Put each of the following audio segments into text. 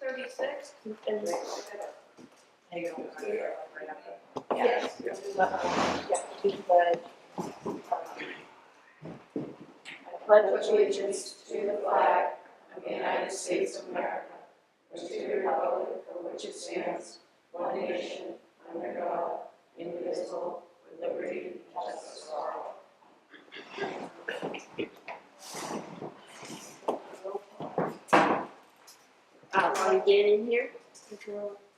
6:36. Hang on, right after. Yes. I pledge allegiance to the flag of the United States of America, and to the republic for which it stands, one nation, under God, indivisible, with liberty and justice for all. Are we getting in here?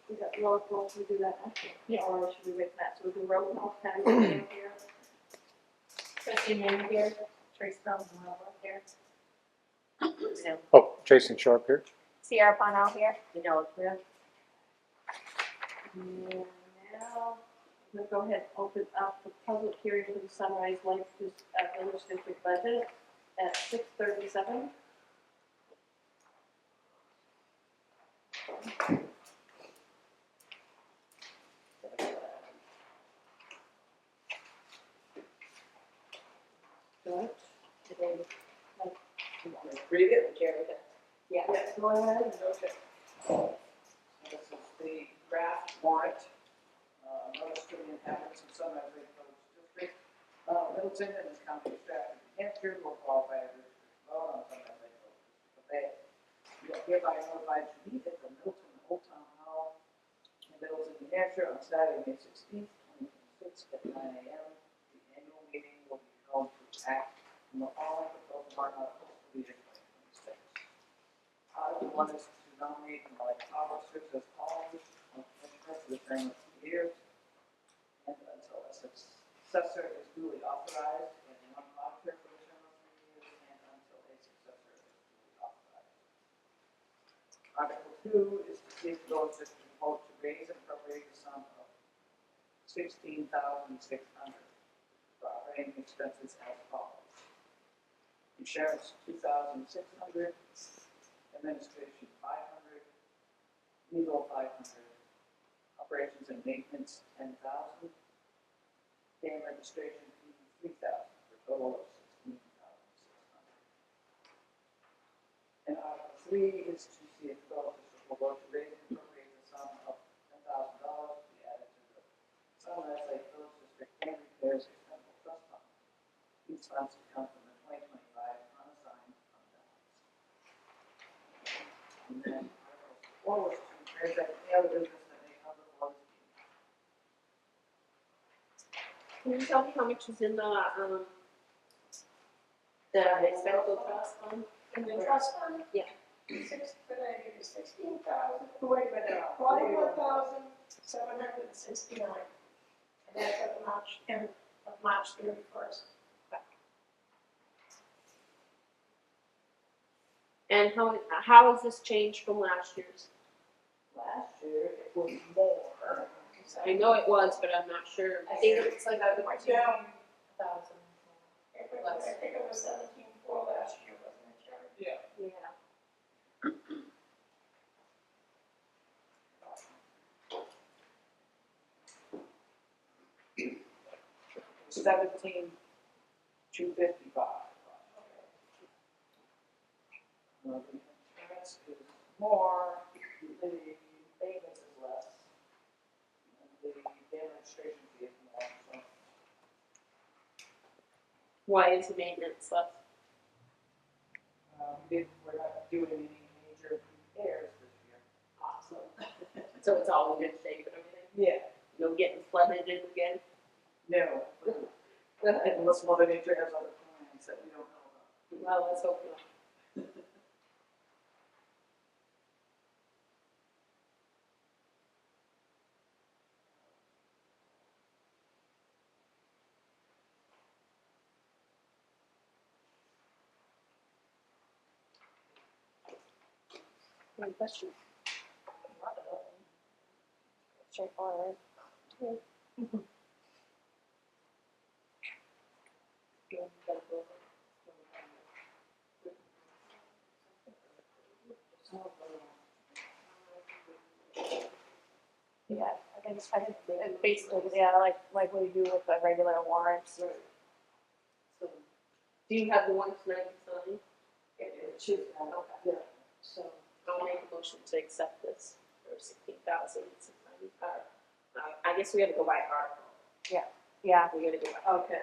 We got roll call, we do that after. Yeah. Or should we wait for that? So we do roll call, Patty here. Trustee Mann here. Trace Brown here. Oh, Jason Sharp here. Sierra Parnell here. Janelle here. And now, we'll go ahead and open up the public hearing for the Sunrise Lake Village District budget at 6:37. Good. Today, Read it, carry it. yeah, go ahead. Okay. This is the draft warrant, notice to the inhabitants of Sunrise Lake Village District, Middleton and the county of Stratford, New Hampshire, will qualify as vote on Sunrise Lake Village District. You are hereby notified to meet at the Middleton Old Town Hall in Middleton, New Hampshire, on Saturday, May 16th, 2026, at 9 a.m. The annual meeting will be held to act on the following proposed warrant articles for the year 2026. Article 1 is to nominate and elect officers as followers of commissioner for the term of 2 years, and until a successor is duly authorized, and one auditor for the term of 3 years, and until a successor is duly authorized. Article 2 is to see if the village district vote to raise and appropriate the sum of $16,600 for operating expenses as follows: insurance $2,600, administration $500, legal $500, operations and maintenance $10,000, dam registration fee $3,000, for a total of $16,600. And Article 3 is to see if the village district will vote to raise and appropriate the sum of $10,000 to be added to the Sunrise Lake Village District Dam Repairs Expendable Trust Fund. These funds will come from the 2025 unassigned fund balance. And then Article 4 was to transact any other business that may come before this meeting. Can you tell me how much is in the expendable trust fund? In the trust fund? Yeah. 16,000, wait a minute, 41,769. And that's at March 31st. And how has this changed from last year's? Last year, it was more. I know it was, but I'm not sure. I think it's like a 2,000. I think it was 17,400 last year, wasn't it, Jerry? Yeah. Yeah. 17,255. The insurance is more, the maintenance is less, and the demonstration fee is more. So Why is the maintenance less? we're not doing any major repairs this year. Awesome. So it's all in good shape and everything? Yeah. No getting flooded in again? No. Unless Mother Nature has other plans that we don't know about. Well, let's hope not. Any questions? Straightforward. Yeah, I think it's basically, yeah, like what you do with the regular warrants. So, do you have the one tonight signed? It is. Okay. Yeah. So. I'll make a motion to accept this for $16,695. I guess we gotta go by article. Yeah, We gotta go by. Okay.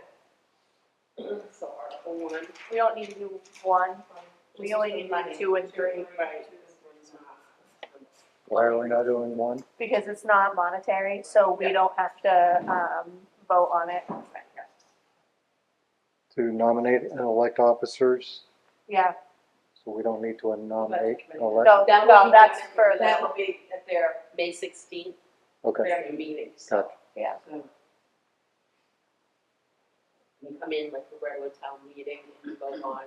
So article 1. we don't need to do one, we only need to do 2 and 3, Right. Why are we not doing one? because it's not monetary, so we don't have to, vote on it. To nominate and elect officers, Yeah, so we don't need to nominate and elect? no, that's for That the, will be at their, May 16th, Okay, their meeting. So gotcha. yeah, you come in like a regular town meeting and you vote on.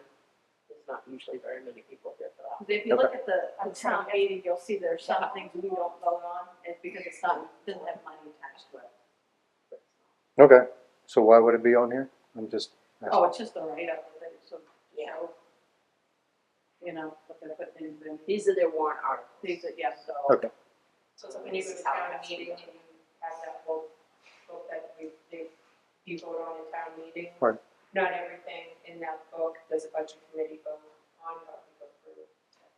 There's not usually very many people here for that. If you look at the town meeting, you'll see there's some things we don't vote on, it's because it's not, doesn't have money attached to it. Okay, so why would it be on here? I'm just Oh, asking. it's just the write-up of it, so, Yeah. you know, what they're putting in, These are their warrant articles. these are, yes, so. Okay. so when you go to town meeting and you have that vote that you vote on in town meeting. Right. Not everything in that book, there's a budget committee vote on, but we go through.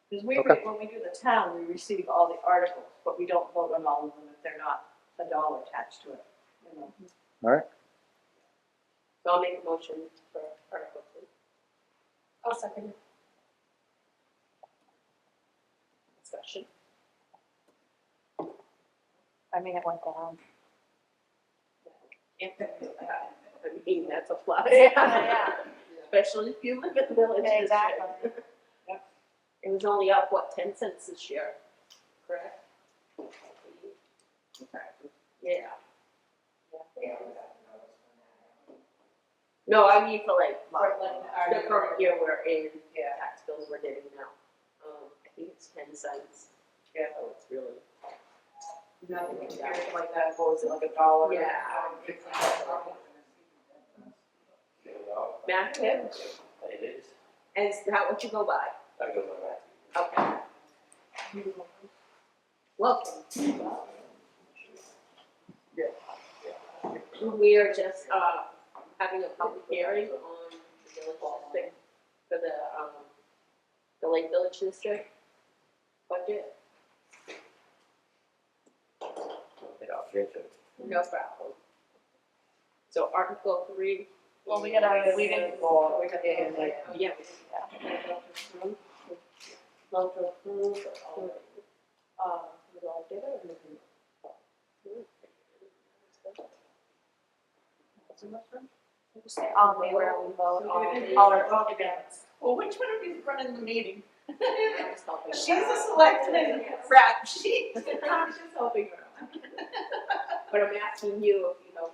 Because we, Okay. when we do the town, we receive all the articles, but we don't vote on all of them if they're not a dollar attached to it, you know. All right, So I'll make a motion for article 2. I'll second it. Discussion. I mean, it went down. I mean, that's a plus. Yeah. Especially if you live in the village district. Exactly. It was only up, what, 10 cents this year, correct? Yeah. No, I mean for like, the current year we're in, Yeah. tax bills we're getting now. I think it's 10 cents. Yeah. So it's really. Nothing compared to like that, what was it, like a dollar? Yeah. Matthew, It is. is that what you go by? I go by Matthew. Okay. Welcome. We are just, having a public hearing on the village district for the Lake Village District budget. I'll get to it. No problem. So Article 3. Well, we didn't, Oh, yeah. Vote to approve, with all together, and all in favor, we vote, all together. Well, which one of you is running the meeting? She's a selectman rep, she's helping her. But I'm asking you if you know which.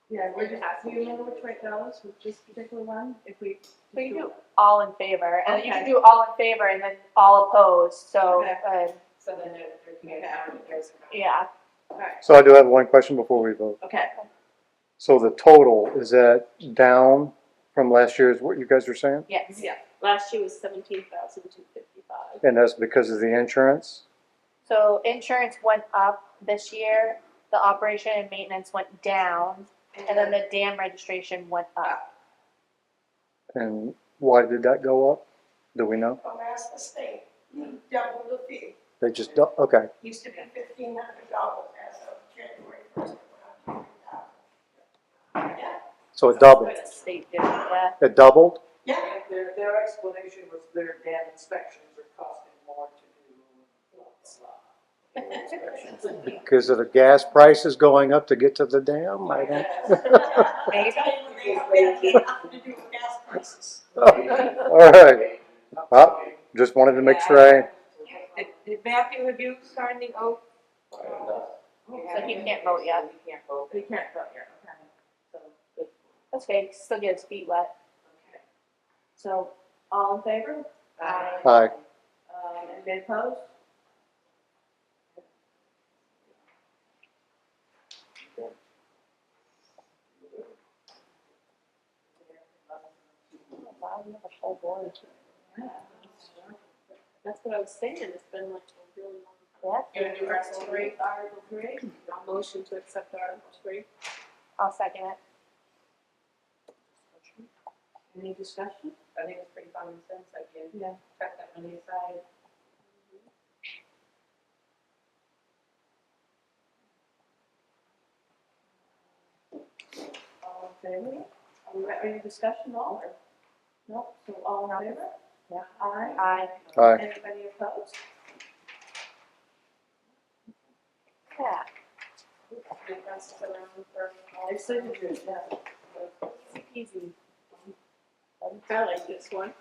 Yeah, we're just, do you remember which way it goes with this particular one? If we. we can do all in favor, and you can Okay. do all in favor and then all opposed, so, So then there can be there's. yeah. Alright. so I do have one question before we vote. Okay, So the total, is that down from last year, is what you guys are saying? Yes. yeah, Last year was 17,255. And that's because of the insurance? So insurance went up this year, the operation and maintenance went down, and then the dam registration went up. And why did that go up? Do we know? From ask the state, double the fee. They just, okay, Used to be $1,500 as of January 1st. Yeah, so it doubled. The state did, yeah. It doubled? yeah. Their explanation was their dam inspections are costing more to do. Because of the gas prices going up to get to the dam? I don't. Maybe. All right. Well, just wanted to make sure I, did Matthew, have you signed the oath? I am not. So he can't vote yet. He can't vote. He can't vote yet, okay. So, good. That's okay, still get his feet wet. Okay. So, all in favor? Aye. Anybody opposed? Wow, you have a full board. That's what I was saying, it's been like a really long Yeah, time. You want to do Article 3? I'll motion to accept Article 3. I'll second it. Any discussion? I think it's pretty common sense, like, you Yeah. cut that money aside. Okay, are we ready for discussion all or? No, so all in favor? Yeah. Aye. Aye. Aye. Anybody opposed? Yeah. Their signatures, yeah. Easy peasy. I like this one.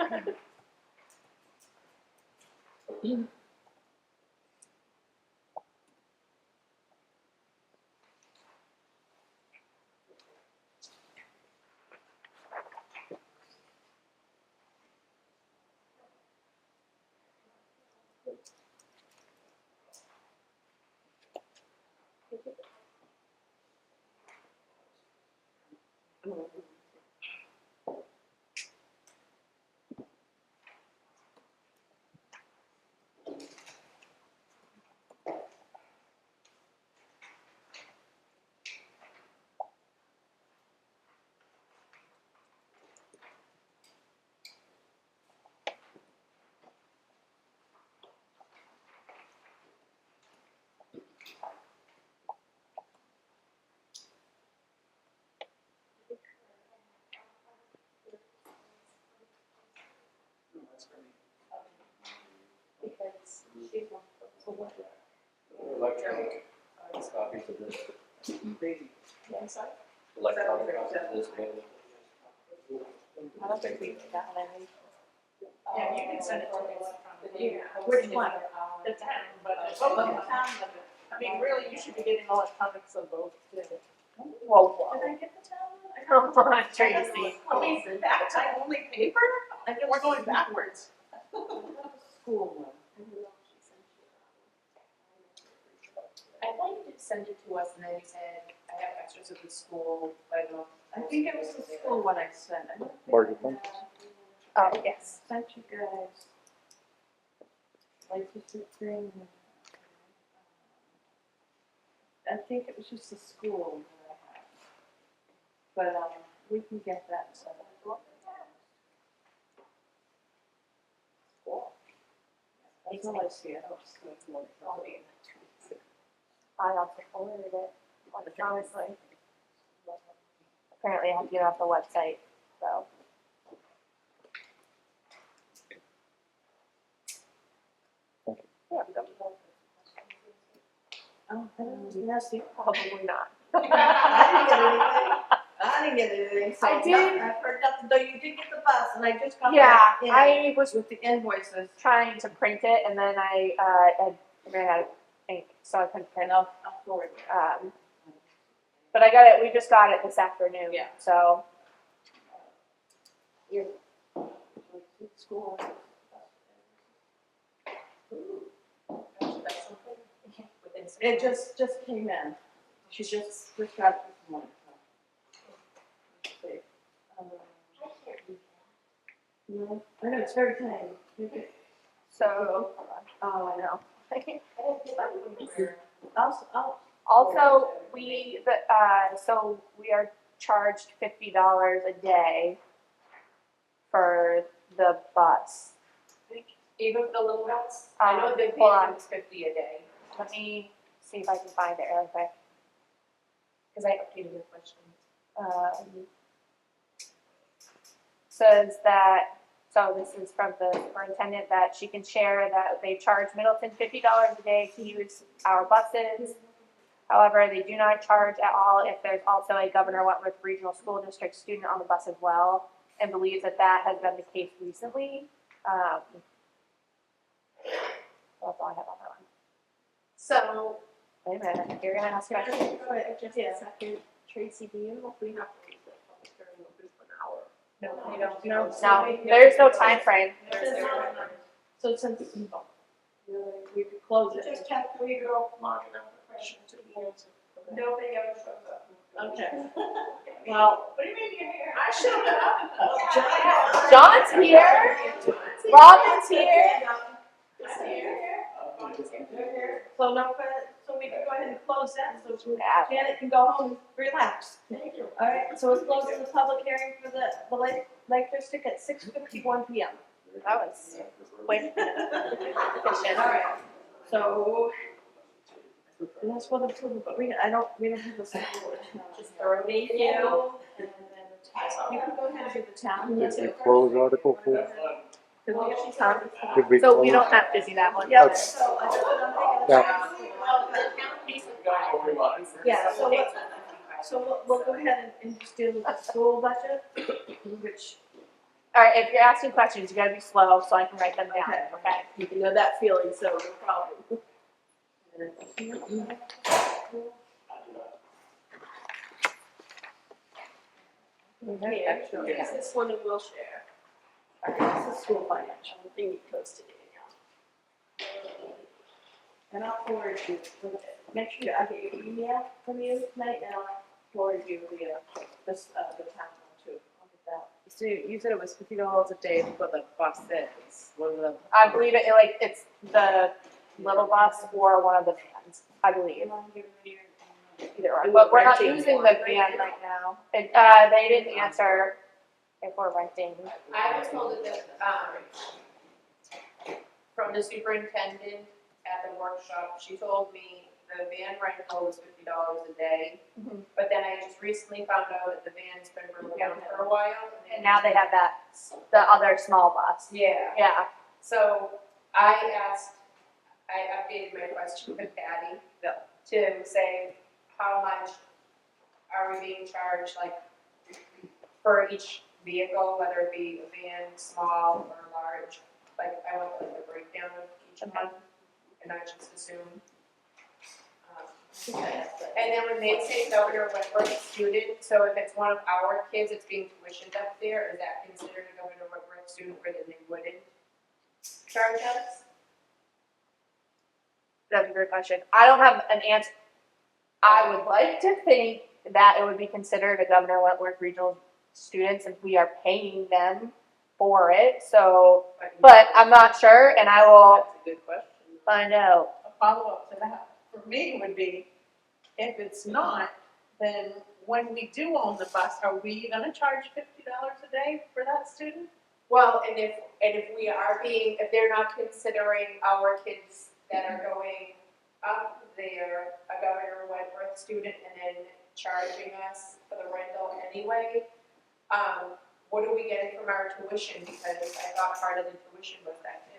Because she's one, so what? Electronic copies of this, Yeah, sorry. electronic copies of this available. I don't think we've got any. Yeah, you can send it to me electronically. Yeah. Which one? The town budget. Oh, the town budget. I mean, really, you should be getting electronics of both, too. Whoa, Did I whoa. get the town one? I Come don't know. on, Tracy. I mean, that time only paper? I think we're going backwards. School one. I'd like you to send it to us and then you said, I have extras of the school, but I don't. I think it was the school one I sent. I don't think Budget I one. Oh, yes. sent you guys. Like this thing. I think it was just the school that I have. But, we can get that set up. That's all I see. I don't see it. I also forwarded it electronically. Apparently I have to get off the website, so. Yeah, Oh, nasty. probably not. I didn't get anything, so. I did. I've heard nothing, though you did get the bus and I just got Yeah, back in I was with the invoices. trying to print it and then I ran out of ink, so I couldn't print. I'll forward it. But I got it, we just got it this afternoon, Yeah. so. School. It just came in. She just got it this morning. Let's see. No, I know, it's very tiny. So, oh, I know. I'll. Also, so we are charged $50 a day for the bus. Even for the little ones? I know the Hold on. van was 50 a day, Let me see if I can find it real quick. because I updated the question. Says that, so this is from the superintendent, that she can share that they charge Middleton $50 a day to use our buses. However, they do not charge at all if there's also a Governor Wentworth Regional School District student on the bus as well, and believes that that has been the case recently. That's all I have on that one. So, Wait a minute, you're gonna ask questions? Just a second, Tracy, do you know if we have to leave the public hearing open for an hour? no, we don't. No, there's no time frame. So since we could close it. Just have to leave it open long enough for questions to be answered. Nobody ever shows up. Okay. Well, What do you mean you're here? I showed up. John's here. Robin's here. so no, so we can go ahead and close that, so Yeah. Janet can go home and relax. Thank you. All right, so we're closing the public hearing for the Lake District at 6:51 PM. That was quick. All right, so that's what approval, but we don't have the support. Just throw me. And then You can go ahead and do the town. Did we close Article 4? Did we So we close? don't have to do that one. Yeah, Okay. so I don't know. Yeah. Yeah, so we'll go ahead and just do the school budget, which, All right, if you're asking questions, you gotta be slow so I can write them down, Okay. okay? You know that feeling, so no problem. Here, here's this one and we'll share. All right, this is school financial, the thing you posted in. and I'll forward you, make sure I get your email from you tonight, and I'll forward you the town one too. I'll get that. So you said it was $50 a day for the buses. What are the? I believe it's the little bus or one of the vans, I believe. Either or, And but we're we're not renting using one, the right? van right now. They didn't answer if we're renting. I was told that, from the superintendent at the workshop, she told me the van rental was $50 a day. Mhm. But then I just recently found out that the van's been broken down for a while. And now they have the other small bus. Yeah, Yeah, so I updated my question with Patty to say, how much are we being charged, like, for each vehicle, whether it be a van, small or large? Like, I want like a breakdown of each Okay. one, and I just assume. And then when they say Governor Whitworth student, so if it's one of our kids that's being tuitioned up there, is that considered a Governor Whitworth student, or then they wouldn't charge us? that's a great question. I don't have an answer. I would like to think that it would be considered a Governor Wentworth Regional students if we are paying them for it, so, but I'm not sure, and I will That's a good question. find out. A follow-up to that, for me, would be, if it's not, then when we do own the bus, are we gonna charge $50 a day for that student? Well, and if we are if they're not considering our kids that are going up there, a Governor Whitworth student, and then charging us for the rental anyway, what are we getting from our tuition? Because I thought part of the tuition was that too.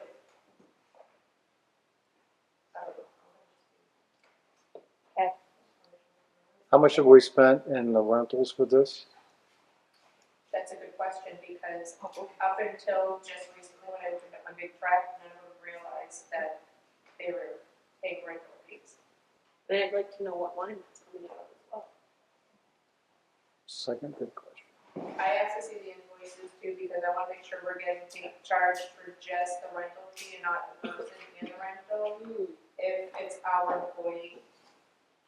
How much have we spent in the rentals for this? That's a good question, because up until just recently, when I opened up my big truck, none of them realized that they were paying rental fees. And I'd like to know what line that's coming out of as well. Second, good question. I asked to see the invoices too, because I want to make sure we're getting charged for just the rental fee and not the person in the rental, if it's our employee.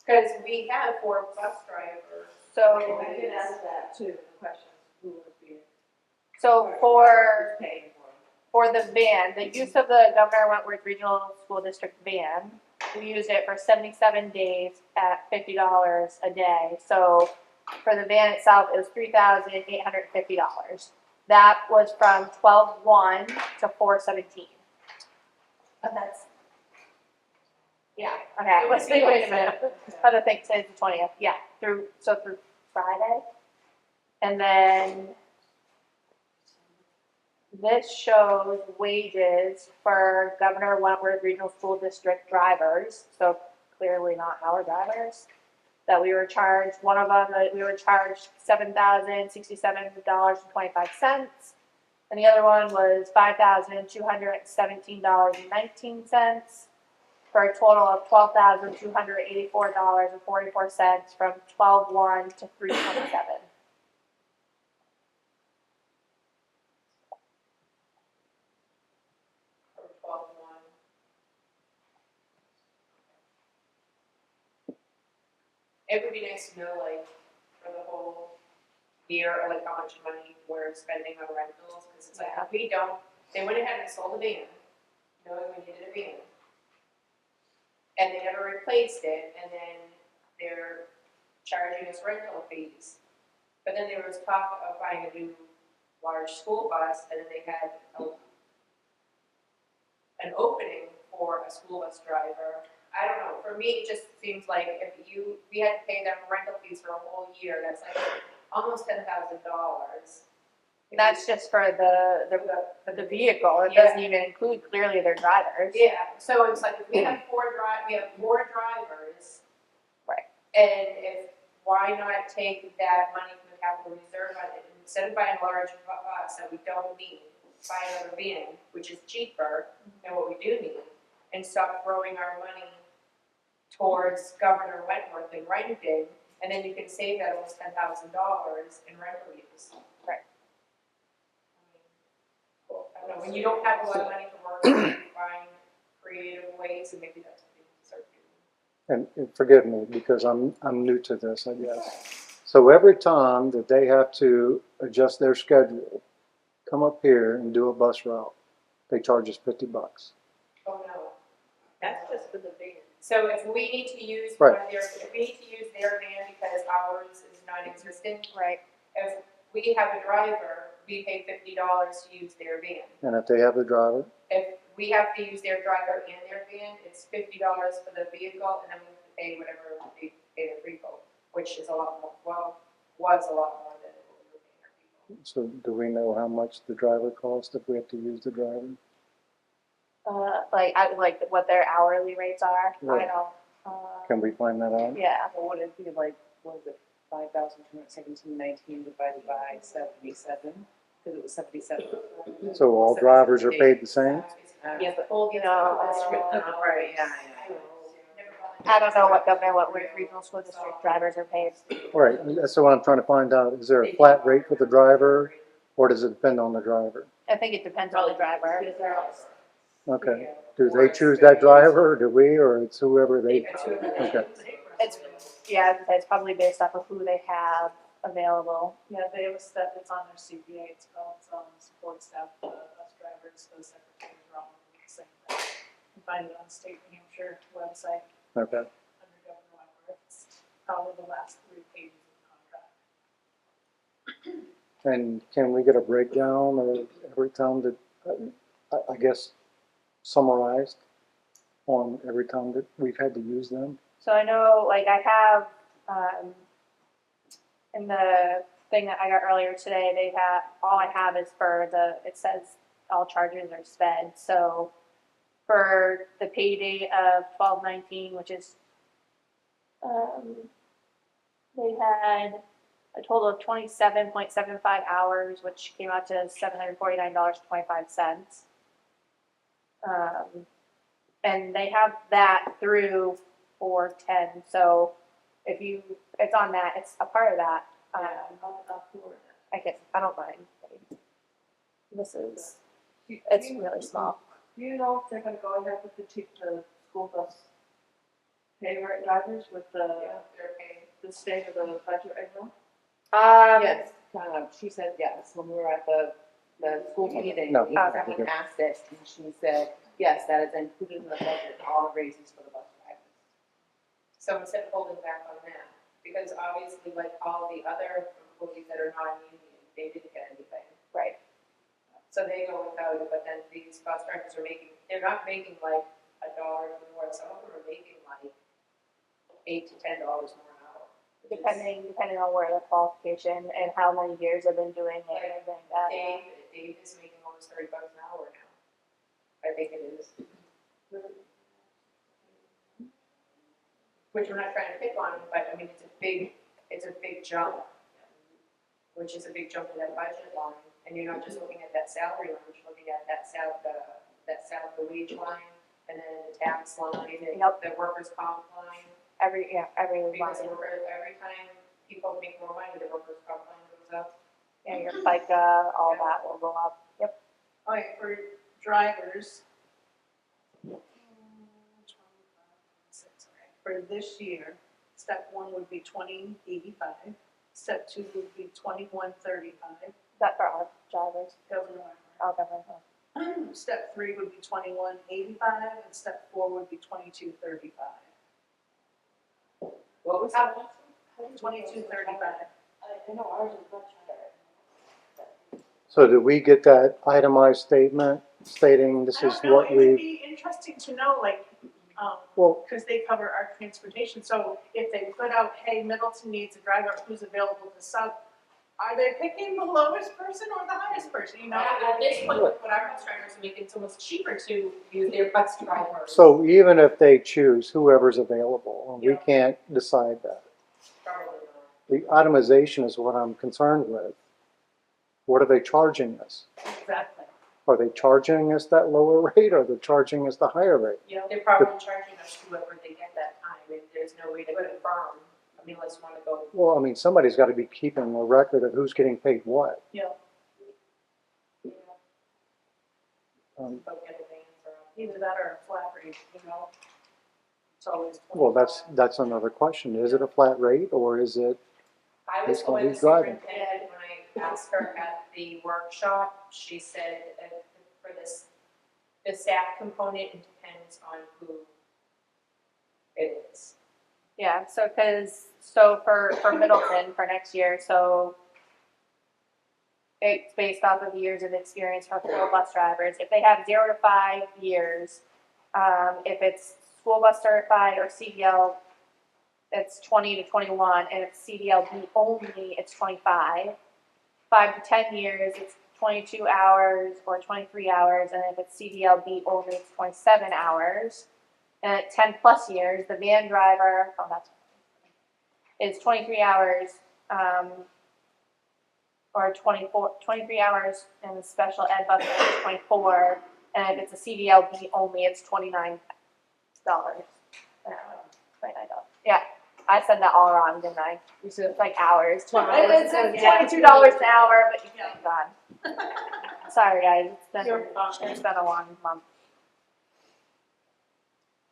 Because we have 4 bus drivers. So, I did ask that too, the question, who would be for paying for it? the van, the use of the Governor Wentworth Regional School District van, we used it for 77 days at $50 a day. So for the van itself, it was $3,850. That was from 12/1 to 4/17. But that's, yeah, okay, let's see, wait a minute. I don't think today's the 20th, yeah, through Friday. And then this shows wages for Governor Wentworth Regional School District drivers, so clearly not our drivers, that we were charged, one of them, we were charged $7,067.25, and the other one was $5,217.19, for a total of $12,284.44 from 12/1 to 3/27. From 12/1. It would be nice to know, like, for the whole year, or like how much money we're spending on rentals, because it's like, if we don't, they went ahead and sold a van, knowing we needed a van. And they never replaced it, and then they're charging us rental fees. But then there was talk of buying a new large school bus, and then they had an opening for a school bus driver. I don't know, for me, it just seems like if we had to pay them rental fees for a whole year, that's like almost $10,000. That's just for the vehicle, it doesn't even include clearly their drivers. Yeah, so it's like if we have we have four drivers. Right. And why not take that money from the capital reserve fund, and instead of buying a large bus that we don't need, buy another van, which is cheaper than what we do need, and stop throwing our money towards Governor Wentworth and renting, and then you can save that almost $10,000 in rental use. Right. I don't know, when you don't have a lot of money to work with, you find creative ways, and maybe that's what people start doing. And forgive me, because I'm new to this, I guess. So every time that they have to adjust their schedule, come up here and do a bus route, they charge us $50. Oh, no. That's just for the van. So if we need to use Right. one of if we need to use their van because ours is non-existent, Right. if we have a driver, we pay $50 to use their van. And if they have the driver, If we have to use their driver and their van, it's $50 for the vehicle, and then we have to pay whatever they pay the vehicle, which is a lot more, well, was a lot more than what we were paying our people. so do we know how much the driver costs if we have to use the driver? Like what their hourly rates are, I Right. don't, Can we find that out? yeah. Well, would it be like, what was it, 5,217.19 divided by 77? Because it was 77. So all drivers are paid the same? Yeah, but, Full, right, yeah. I don't know what Governor Wentworth Regional School District drivers are paid. Right, that's what I'm trying to find out. Is there a flat rate for the driver, or does it depend on the driver? I think it depends on the driver. Okay. Do they choose that driver, or do we, or it's whoever they? Okay. It's probably based off of who they have available. Yeah, they have a step that's on their CPA, it's called support staff, bus drivers, the secretaries are all the same thing. You can find it on state New Hampshire website Okay. under Governor Wentworth. It's probably the last 3 pages of the contract. And can we get a breakdown of every time that, I guess, summarized on every time that we've had to use them? So I know, like I have, in the thing that I got earlier today, all I have is for it says all charges are sped. So for the pay date of 12/19, which is, they had a total of 27.75 hours, which came out to $749.25. And they have that through 4/10. So if it's on that, it's a part of that. I don't mind. It's really small. Do you know if they're gonna go ahead with the school bus pay rate drivers with They're paying. the state of the budget right now? Yes, she said yes, when we were at the school meeting, No. we asked it, and she said, yes, that is included in the budget, all raises for the bus drivers. So instead of holding back on that, because obviously like all the other employees that are non-union, they didn't get anything. Right. So they go without it, but then these bus drivers they're not making like $1 more, some of them are making like $8 to $10 more an hour. Depending on where the qualification and how many years they've been doing it and everything like that. Dave is making almost $30 an hour now. I think it is. Which we're not trying to pick on him, but I mean, it's a big jump. Which is a big jump in that budget line, and you're not just looking at that salary line, you're looking at that the wage line, and then the tax line, and the workers' comp line. Every Because line. every time people make more money, the workers' comp line goes up. Yeah, your FICA, all that will go up. Yep. All right, for drivers. For this year, step 1 would be $20.85. Step 2 would be $21.35. Is that for all drivers? Governor All government. Wentworth. Step 3 would be $21.85, and step 4 would be $22.35. What was that? $22.35. I know ours is much higher. So do we get that itemized statement stating this I is don't know, what it would we, be interesting to know, like, well, because they cover our transportation, so if they put out, hey, Middleton needs a driver who's available to sub, are they picking the lowest person or the highest person, you know? At this point, what our bus drivers are making, it's almost cheaper to use their bus drivers. So even if they choose whoever's available, we Yeah. can't decide that. Probably not. The itemization is what I'm concerned with. What are they charging us? Exactly. Are they charging us that lower rate or are they charging us the higher rate? You know, they're probably charging us whoever they get that time, and there's no way to confirm, I mean, unless you wanna go. Well, I mean, somebody's got to be keeping a record of who's getting paid what. Um, Go get a van for Either that or a flat rate, you know? It's always. Well, that's another question. Is it a flat rate or is it, I was It's gonna going be to driving. superintendent when I asked her at the workshop, she said for this, the staff component, it depends on who it is. Yeah, so for Middleton for next year, so it's based off of years of experience for school bus drivers. If they have 0 to 5 years, if it's school bus certified or CDL, it's 20 to 21, and if CDLB only, it's 25. 5 to 10 years, it's 22 hours or 23 hours, and if it's CDLB only, it's 27 hours. And at 10 plus years, the van driver, is 23 hours, or 23 hours, and the special ed bus driver is 24, and if it's a CDLB only, it's $29. $29. Yeah, I said that all wrong, didn't I? You said It's like hours. $20 It's $22 an hour, but thank God. Sorry, guys, it's been a long month.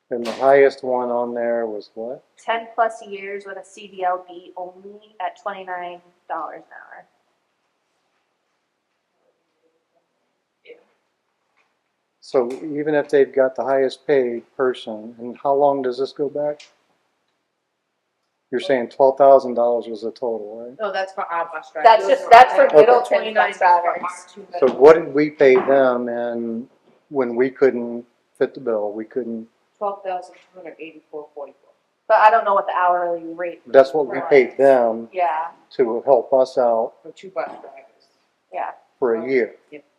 and the highest one on there was what? 10 plus years with a CDLB only at $29 an hour. So even if they've got the highest paid person, and how long does this go back? You're saying $12,000 was the total, right? No, that's for our bus drivers. That's for Okay. Middleton bus drivers. So what did we pay them and when we couldn't fit the bill, we couldn't, $12,284.44. But I don't know what the hourly rate. that's what we paid them Yeah, to help us out For 2 bus drivers. yeah. for a year.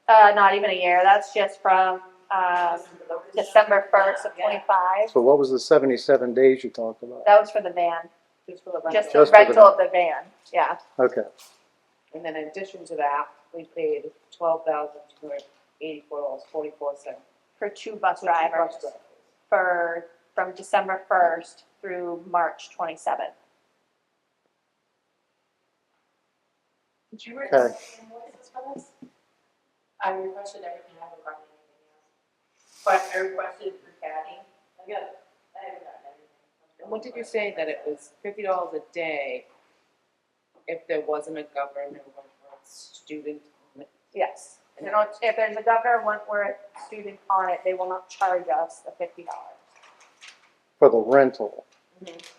Not even a year. That's just from December 1st of 25. So what was the 77 days you talked about? That was for the van, Just for the rental. just the Just for the rental of the van. Yeah. Okay, And then in addition to that, we paid $12,284.44. For 2 bus drivers from December 1st through March 27th. Did you Okay. invoices for this? I requested everything, I haven't gotten anything else. But I requested for Patty. I haven't gotten anything. And what did you say, that it was $50 a day if there wasn't a governor or a student on it? Yes. If there's a governor or a student on it, they will not charge us the $50. for the rental.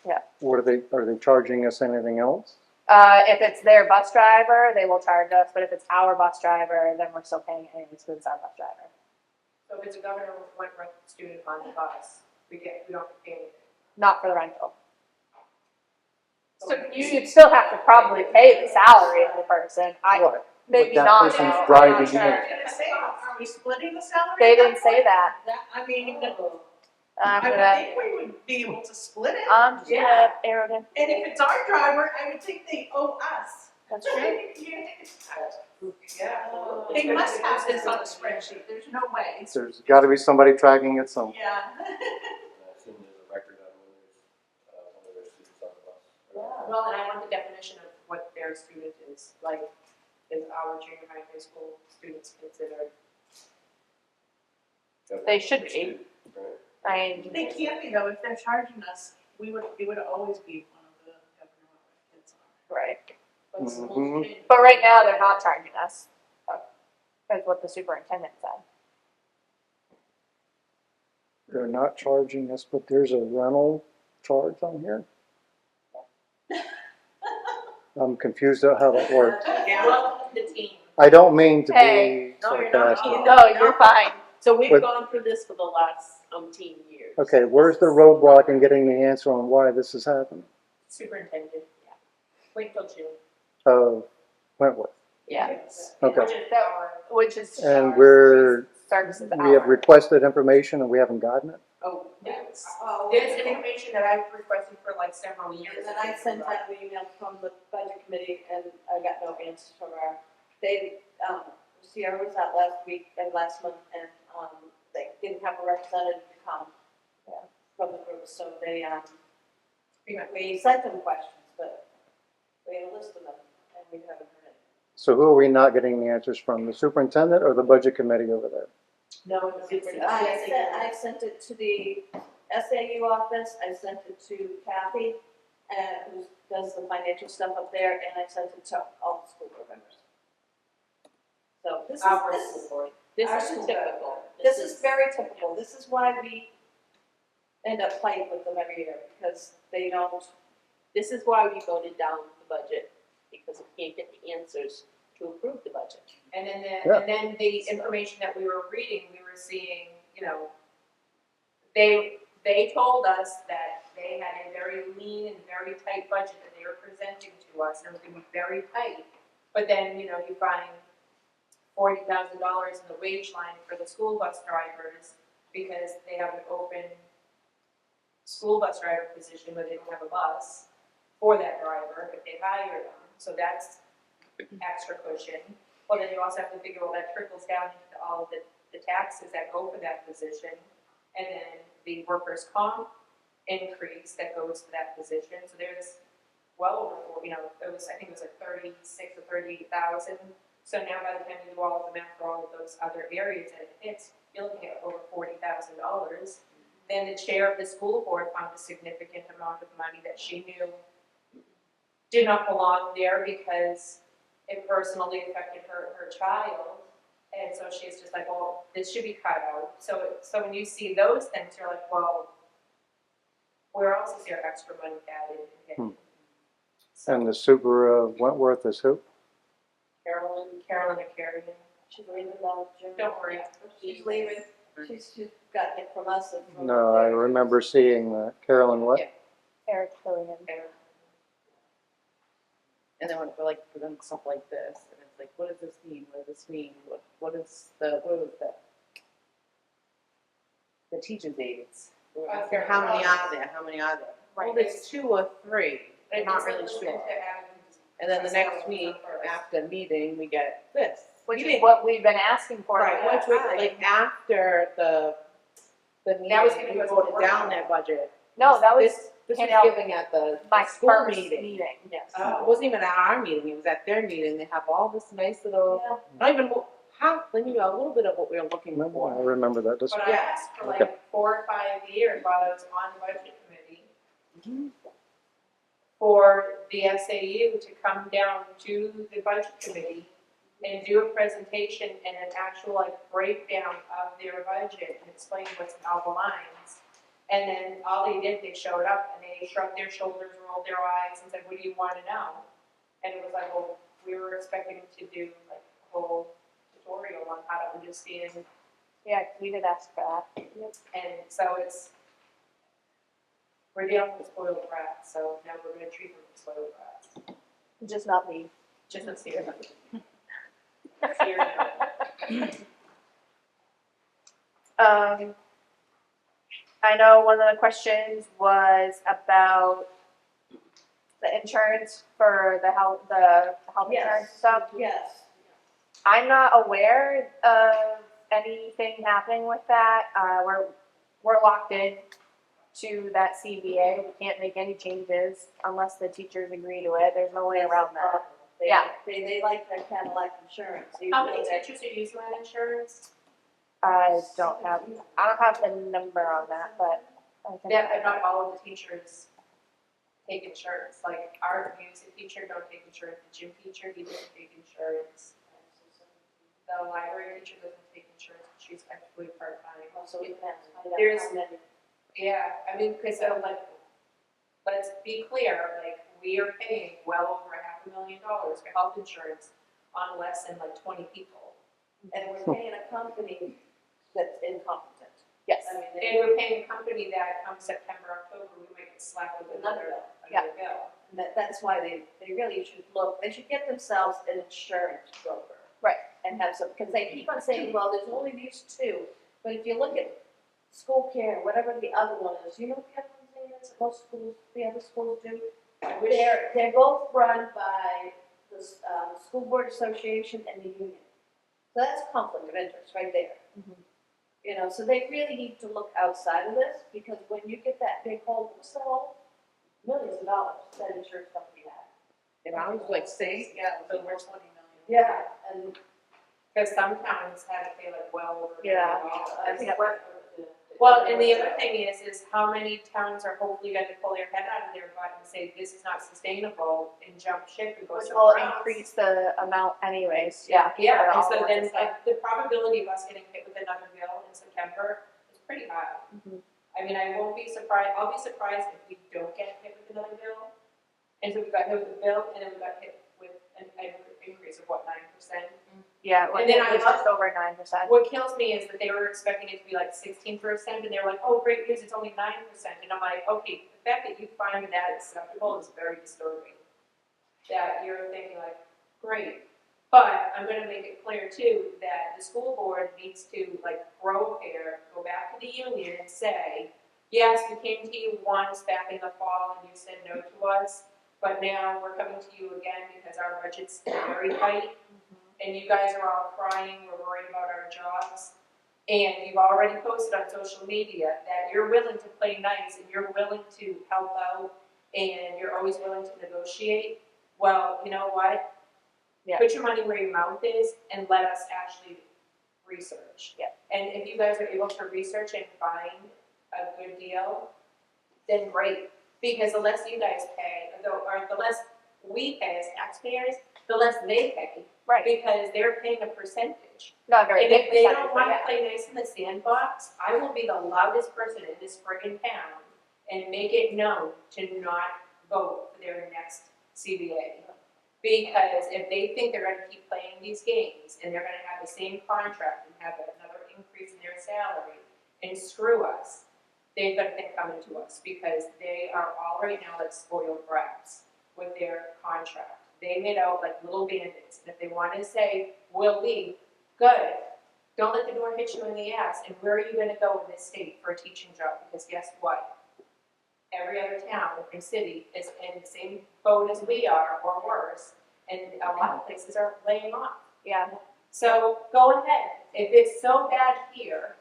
Yeah. What are they charging us anything else? If it's their bus driver, they will charge us, but if it's our bus driver, then we're still paying anyways because it's our bus driver. So if it's a Governor Wentworth student on the bus, we don't pay anything. Not for the rental. So You'd still have to probably pay the salary of the person. Right. Maybe But that not. person's now. I'm driving not in. sure. Are we splitting the salary? They at that didn't say point? that. I mean, I'm I would gonna, think we would be able to split it. I'm just gonna arrow it in. And if it's our driver, I would think they owe us. That's true. Yeah. They must have this on a spreadsheet, there's no way. There's got to be somebody tracking it somewhere. Yeah. I assume there's a record on when there's students on the bus. Well, and I want the definition of what their student is, like, is our junior high school students considered? They should be. Right. I mean, They can't be though, if they're charging us, it would always be one of the Governor Wentworth kids on. right. Mhm. But right now, they're not charging us. That's what the superintendent said. They're not charging us, but there's a rental charge on here? I'm confused at how that works. Welcome to the team. I don't mean to Hey. be No, you're not. sarcastic. No, you're fine. So we've But- gone through this for the last umpteen years. Okay, where's the roadblock in getting the answer on why this is happening? Superintendent, yeah. Wait till June. Oh, Wentworth. Yeah. Yes. Okay. Which is And we're, services we have hour. requested information and we haven't gotten it? Oh, yes. Oh, There's information that I've requested for like several years. And then I sent out an email from the budget committee and I got no answer from her. They, Sierra was out last week and last month and, they didn't have a representative to come. From the group, so they, we sent them questions, but we had a list of them and we haven't heard it. So who are we not getting the answers from? The superintendent or the budget committee over there? No, I sent it to the SAU office, I sent it to Kathy, who does the financial stuff up there, and I sent it to all the school board members. So this is, Our this school is, board. This Our is school typical. this is very typical, this is why we end up fighting with them every year, because they don't, This is why we voted down the budget, because we can't get the answers to approve the budget. And then, Yeah. and then the information that we were reading, we were seeing, you know, they told us that they had a very lean and very tight budget that they were presenting to us, and it was gonna be very tight. But then, you know, you find $40,000 in the wage line for the school bus drivers because they have an open school bus driver position, but they don't have a bus for that driver if they hire them. So that's extra cushion. Well, then you also have to figure, well, that trickles down into all of the taxes that go for that position. And then the workers' comp increase that goes to that position. So there's well over, you know, I think it was like 36 or 38,000. So now by the time you do all of the math for all of those other areas that it hits, you're looking at over $40,000. Then the chair of the school board found a significant amount of money that she knew did not belong there because it personally affected her child. And so she's just like, well, this should be cut out. So when you see those things, you're like, well, where else is your extra money added? So And the super of Wentworth is who? Carolyn and Carrigan. she's leaving now, Jim. Don't worry. She's leaving, she's gotten it from us and from. No, I remember seeing that. Carolyn what? Yeah. Eric Killian. And then when we're like presenting stuff like this, and it's like, what does this mean? What does this mean? What is the teachers' aides? Okay. How many are there? How many are there? Right. Well, there's 2 or 3. I'm It's not a really little sure. bit to add. And then the next week, after meeting, we get this. Which We is didn't- what we've been asking for. Right, the whole which was time. like after the meeting, That was giving we us a voted down workshop. their budget. No, that was This was handed out giving at the my school first meeting. meeting. Yes. Oh. It wasn't even at our meeting, it was at their meeting. They have all this nice little, Yeah. not even half, they knew a little bit of what we were looking I for. remember that. But I Yeah. asked for like Okay. 4 or 5 years while I was on the budget committee for the SAU to come down to the budget committee and do a presentation and an actual like breakdown of their budget and explain what's in all the lines. And then all they did, they showed up and they shrugged their shoulders, rolled their eyes and said, what do you want to know? And it was like, well, we were expecting to do like a whole tutorial on how to understand. Yeah, we did ask for that. And so we're dealing with spoiled brats, so now we're gonna treat them as spoiled brats. Just not me. Just not serious. I know one of the questions was about the insurance for the health insurance stuff. Yes. I'm not aware of anything happening with that. We're locked in to that CBA. We can't make any changes unless the teachers agree to it. There's no way around that. They, Yeah. they like their Cadillac insurance. How many teachers are using that insurance? I don't have the number on that, but I can. Yeah, but not all of the teachers take insurance. Like our music teacher don't take insurance, the gym teacher, he doesn't take insurance. The library teacher doesn't take insurance, she's actually part-time. So it depends. I don't know There's- how many. Yeah, I mean, because like, let's be clear, like, we are paying well over $500,000 for health insurance on less than like 20 people. And we're paying a company that's incompetent. Yes. I mean, And we're paying a company that come September, October, we might get slapped with another bill. And that's why they really should look, they should get themselves an insurance broker. Right. And have some, because they keep on saying, well, there's only these two, but if you look at school care, whatever the other one is, you know what the other one's name is, that most schools, the other schools do? They're both run by the, School Board Association and the union. So that's conflict of interest right there. Mhm. You know, so they really need to look outside of this, because when you get that big hole in the cell, millions of dollars that insurance company had. And I was like saying, Yeah, it was over 20 million. Yeah, and Because some towns had to pay like well over $1 Yeah. million. I think what. Well, and the other thing is how many towns are hopefully going to pull their head out of their butt and say, this is not sustainable, and jump ship and go Which will somewhere else. increase the amount anyways. Yeah, for and all so of then us, so. the probability of us getting hit with another bill in September is pretty high. Mhm. I mean, I won't be surprised, I'll be surprised if we don't get hit with another bill. And so we got hit with a bill, and then we got hit with an increase of what, 9%? Yeah, And then I it was love- just over 9%. What kills me is that they were expecting it to be like 16%, and they were like, oh, great news, it's only 9%. And I'm like, okay, the fact that you find that acceptable is very disturbing. That you're thinking like, great. But I'm gonna make it clear too, that the school board needs to like grow a pair, go back to the union and say, yes, we came to you once back in the fall and you said no to us, but now we're coming to you again because our budget's very tight. And you guys are all crying, we're worried about our jobs. And you've already posted on social media that you're willing to play nice and you're willing to help out and you're always willing to negotiate. Well, you know what? Yeah. Put your money where your mouth is and let us actually research. Yeah. And if you guys are able to research and find a good deal, then great. Because the less you guys pay, or the less we pay as taxpayers, the less they pay. Right. Because they're paying a percentage. Not a very And big if they percentage, don't but want to yeah. play nice in the sandbox, I will be the loudest person in this friggin' town and make it known to not vote for their next CBA. Because if they think they're gonna keep playing these games and they're gonna have the same contract and have another increase in their salary and screw us, they've got to think coming to us because they are all right now like spoiled brats with their contract. They made out like little bandits, and if they want to say, we'll leave, good. Don't let the door hit you in the ass, and where are you gonna go in this state for a teaching job? Because guess what? Every other town and city is in the same boat as we are, or worse, and a lot of places are laying off. Yeah. So go ahead, if it's so bad here,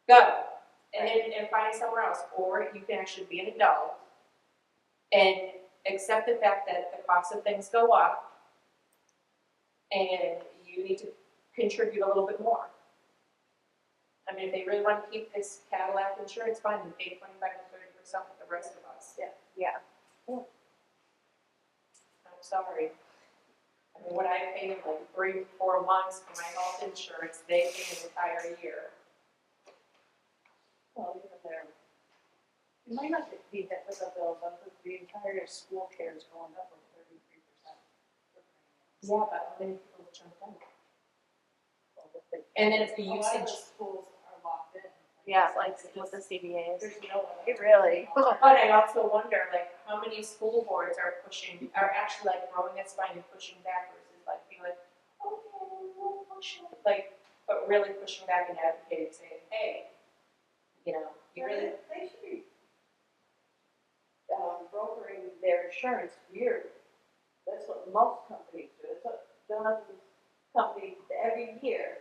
go, and find somewhere else, or you can actually be an adult and accept the fact that the cost of things go up and you need to contribute a little bit more. I mean, if they really want to keep this Cadillac insurance fine, then pay 25 to 30% with the rest of us. Yeah. I'm sorry. I mean, what I pay in like 3 to 4 months for my health insurance, they pay an entire year. Well, even there, you might not be hit with a bill, but the entire school care is going up with 33%. Yeah, but how many people jump in? And then if the A lot of usage, the schools are locked in. Yeah, like with the CBAs. There's no other. It really. but I also wonder, like, how many school boards are actually like throwing a spine and pushing back versus like being like, okay, we'll push it. Like, but really pushing back and advocating, saying, hey, you know, you really, They should be brokering their insurance yearly. That's what most companies do. That's what Jonathan's company, every year,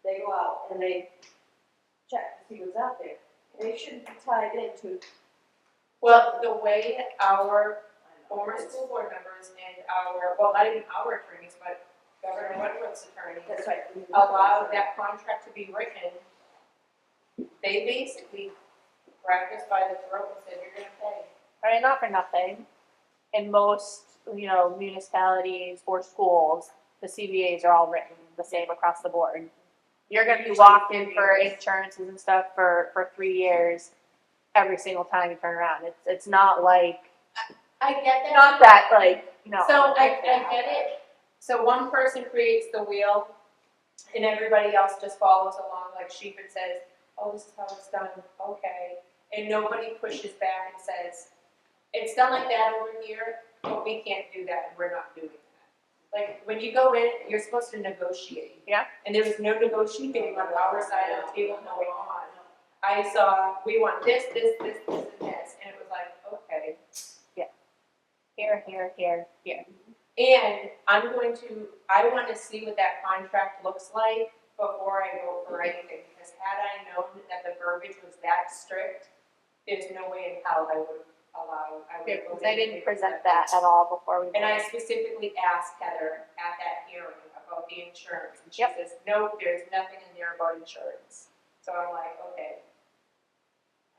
they go out and they check to see what's out there. They shouldn't be tied into. well, the way our former school board members and our, well, not even our attorneys, but Governor Wentworth's attorneys That's right. allowed that contract to be written, they basically grabbed us by the throat and said, you're gonna pay. I mean, not for nothing. In most, municipalities or schools, the CBAs are all written the same across the board. You're gonna be locked in for insurances and stuff for 3 years every single time you turn around. It's not like, I get that. not that like, So I get it. So one person creates the wheel and everybody else just follows along like sheep and says, oh, this is how it's done, okay. And nobody pushes back and says, it's done like that over here, but we can't do that, and we're not doing that. Like, when you go in, you're supposed to negotiate. Yeah. And there was no negotiating on our side of the table going on. I saw, we want this, and this, and it was like, okay. Here, here, here. And I want to see what that contract looks like before I go for anything, because had I known that the verbiage was that strict, there's no way in hell I would allow, I would. Yeah, go because I in didn't and present that at all before we. And I specifically asked Heather at that hearing about the insurance, and she Yep. says, no, there's nothing in there about insurance. So I'm like, okay,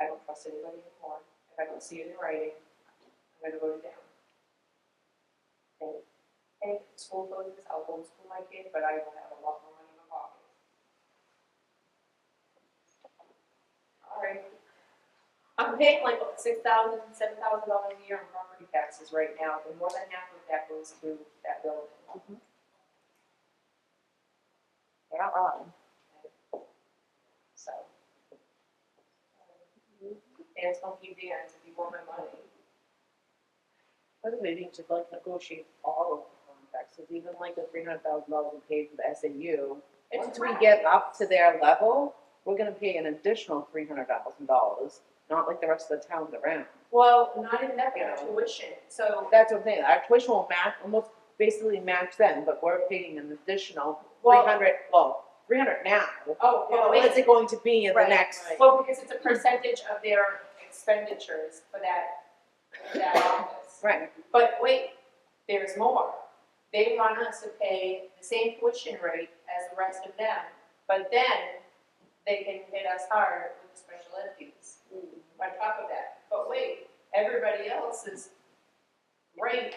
I don't trust anybody anymore. If I don't see it in writing, I'm gonna vote it down. And if the school closes, I'll homeschool my kid, but I will have a lot more money in my pocket. All right. I'm paying like $6,000, $7,000 a year in property taxes right now, and more than half of that goes to that building. You're not wrong. So. And it's gonna keep the ends if you want my money. I think they need to like negotiate all of the contracts, because even like the $300,000 we paid for the SAU, once we get up to their level, we're gonna pay an additional $300,000, not like the rest of the towns around. Well, not even that, we have tuition, so. That's what I'm saying, our tuition will match, almost basically match them, but we're paying an additional Well- 300 now. Oh, well, What is wait, it going to be in the Right, next? well, because it's a percentage of their expenditures for that office. Right, But wait, there's more. They want us to pay the same tuition rate as the rest of them, but then they can hit us hard with the special ed fees on top of that. But wait, everybody else's rate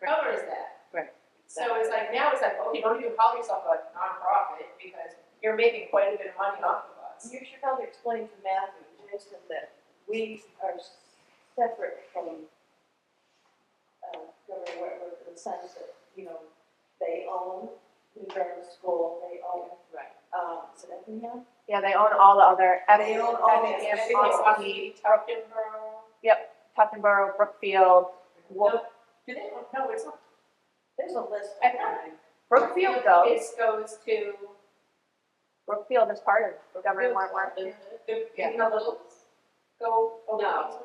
covers that. Right. So it's like, now it's like, okay, don't even call yourself a nonprofit because you're making quite a bit of money off of us. You should probably explain to Matthew and Jason that we are separate from Governor Whitworth in the sense that, you know, they own New Durham School, they own, is it Effingham? Yeah, they own all the other. They own all the I think it's all on the Tuftonboro. Tuftonboro, Brookfield, No, do they, no, it's not. There's a list. I thought- Brookfield though. This goes to Brookfield is part of the government Wentworth. the little, go over. No.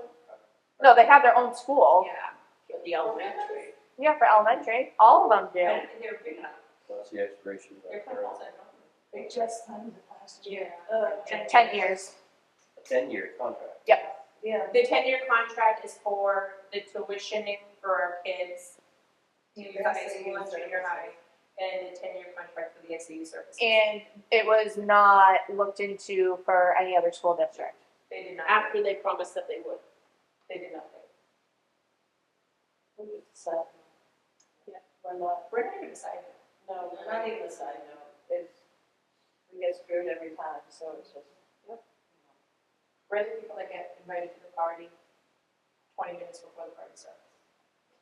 No, they have their own school. Yeah. For the elementary. Yeah, for elementary, all of them do. And they're big enough. What's the expiration of They're that? kind of, They just signed it last year. yeah. 10 years. A 10-year contract. Yeah. The 10-year contract is for the tuitioning for our kids, junior high school and junior high, and the 10-year contract for the SAU services. And it was not looked into for any other school district. They did not, After they promised that they would. they did nothing. We just decided, yeah, we're not, We're not even deciding. no, we're not even deciding, no. It's, we get screwed every time, so it's just, We're the people that get invited to the party 20 minutes before the party starts.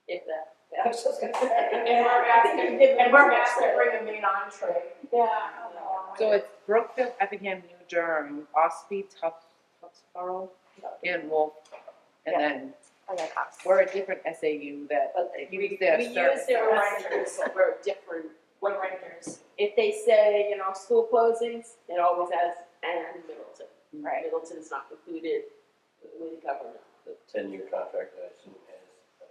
if that. Yeah, I was just gonna say. And we're asked to bring a main entree. Yeah. so it's Brookfield, Effingham, New Durham, Ospey, Tuftsboro, and Wolf, and Yeah. then And then us. we're a different SAU that But they, use their we use service. their renters, but we're different. We're renters. If they say, you know, school closings, it always has, and Middleton. Right. Middleton's not included with the government. The 10-year contract, I assume, has a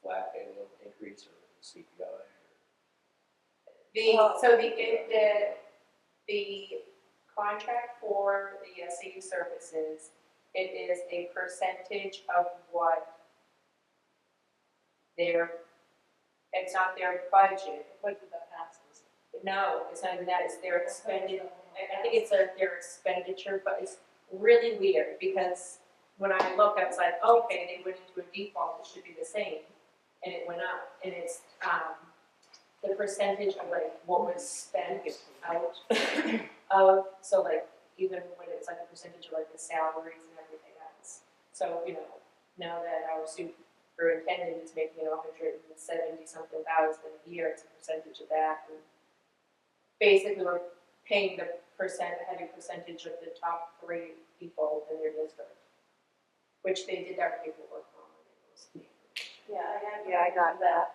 flat annual increase or CPI. The contract for the SAU services, it is a percentage of what it's not their budget. What did that pass us? No, it's not even that, it's their expended, I think it's their expenditure, but it's really weird because when I looked, I was like, okay, they went into a default, it should be the same. And it went up, and it's, the percentage of like what was spent out of, so like even when it's like a percentage of like the salaries and everything else. So, you know, now that our superintendent is making $170-something thousand a year, it's a percentage of that. And basically, we're paying the heavy percentage of the top 3 people in their district, which they did our paperwork on. Yeah, I got that.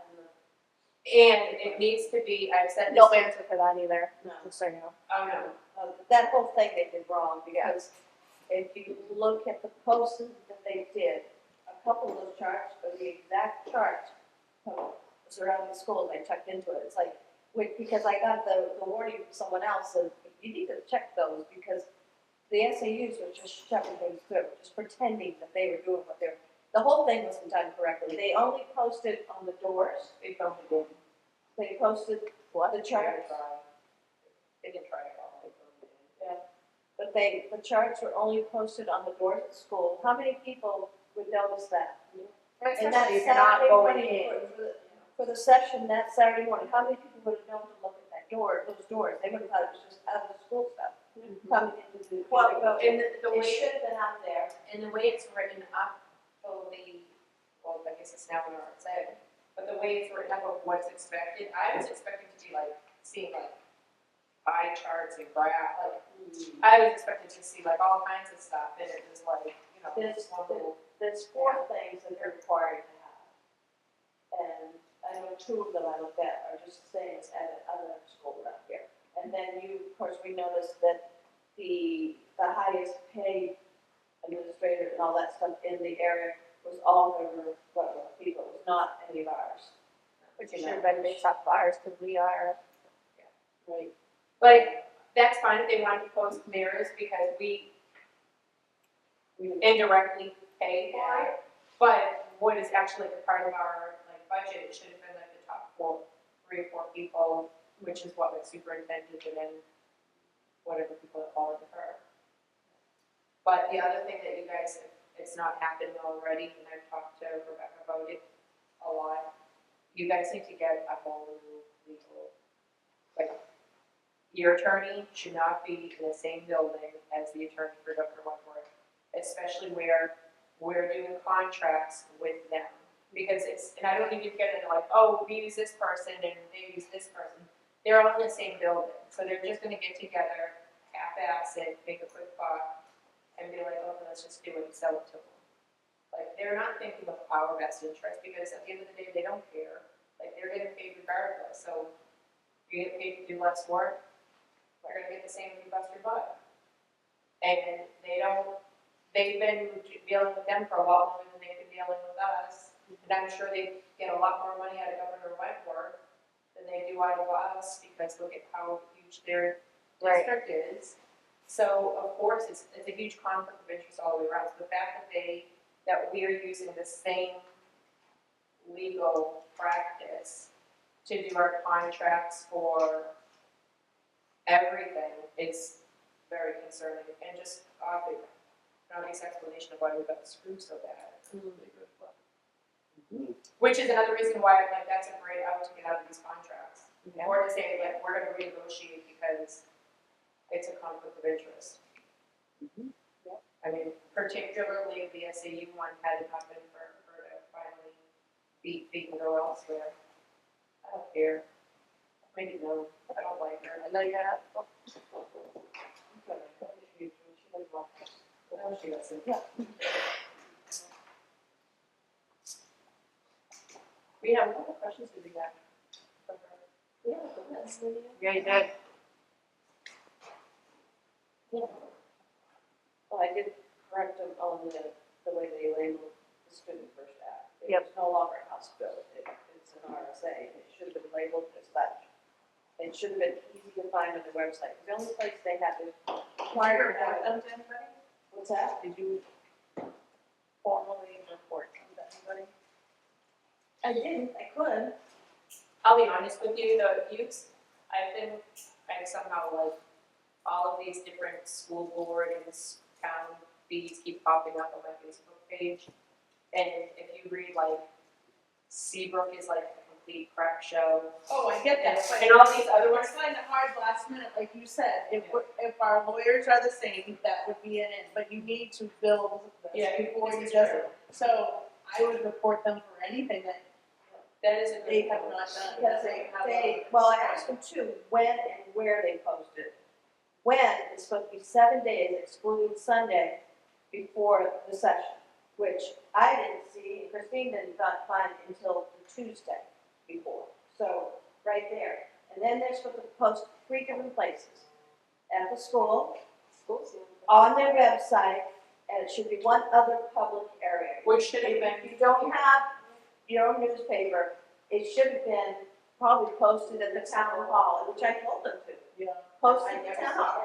And it needs to be, I've said this. No answer for that either, No. just so you know. Oh, no. That whole thing they did wrong, because if you look at the posting that they did, a couple of those charts are the exact charts from surrounding schools I checked into it. It's like, because I got the warning from someone else, and you need to check those, because the SAUs were just shoving things through, just pretending that they were doing what they're, the whole thing wasn't done correctly. They only posted on the doors, They probably did. they posted the charts. They didn't try it all. They probably did. But the charts were only posted on the doors at school. How many people would notice that? And that Especially if you're not Saturday going morning, in. for the session that Saturday morning, how many people would have known to look at that door, those doors? They would have thought it was just out of the school stuff coming into the. Well, and the It way, should have been out there. and the way it's written up, well, I guess it's now in our set, but the way it's written up of what's expected, I was expecting to be like, seeing like pie charts and graph, like, I was expecting to see like all kinds of stuff, and it was like, you know, There's, just one little. there's 4 things that they're required to have. And I know 2 of them I looked at are just the same as at other schools around here. And then of course, we noticed that the highest paid administrator and all that stuff in the area was all government people, it was not any of ours. Which should have been based off of ours, because we are. Right. Like, that's fine if they want to post mirrors, because we indirectly pay for it. But what is actually a part of our, like, budget, it should have been like the top 3 or 4 people, which is what the superintendent and then whatever people that fall under her. But the other thing that you guys, it's not happening already, and I've talked to Rebecca about it a lot, you guys need to get a whole new legal, like, your attorney should not be in the same building as the attorney for Governor Wentworth, especially where we're doing contracts with them. Because it's, and I don't even get into like, oh, we use this person and they use this person. They're all in the same building, so they're just gonna get together, half-ass it, make a quick buck, and be like, oh, let's just do it and sell it to them. Like, they're not thinking of our best interest, because at the end of the day, they don't care. Like, they're getting paid regardless, so you get paid to do less work, they're gonna get the same if you bust your butt. And they've been dealing with them for a lot longer than they've been dealing with us. And I'm sure they get a lot more money out of Governor Wentworth than they do out of us, because look at how huge their district is. So of course, it's a huge conflict of interest all the way around. So the fact that we are using the same legal practice to do our contracts for everything is very concerning, and just obvious explanation of why we got screwed so bad. Which is another reason why I'm like, that's a great out to get out of these contracts. Or to say, like, we're gonna renegotiate because it's a conflict of interest. I mean, particularly the SAU one had it happen for her to finally beat and go elsewhere. I don't care. Maybe no, I don't like her. I know you're not. She doesn't. We have a couple questions to do that. Yeah, you did. Well, I did correct them on the way they labeled the student first act. Yep. It's no longer a hospital, it's an RSA, and it should have been labeled as such. It should have been easy to find on the website. The only place they had to require report that. them to anybody? What's that? Did you formally report them to anybody? I didn't, I could. I'll be honest with you, though, I've somehow like, all of these different school board and town fees keep popping up on my Facebook page. And if you read like, Seabrook is like a complete crap show. Oh, I get that, but And all these other ones, it's kind of hard last minute, like you said, if our lawyers are the same, that would be an in, but you need to build this Yeah, before this you is just, true. so I would report them for anything that that is a they good have point. not done. Because well, I asked them too, when and where they posted. When is supposed to be 7 days excluding Sunday before the session. which I didn't see, and Christine didn't find until the Tuesday before. So, right there. And then they're supposed to post 3 different places. At the school, on their website, and it should be one other public area. Which should have been. If you don't have your own newspaper, it should have been probably posted at the town hall, which I told them to. Yeah. Posted at the town hall.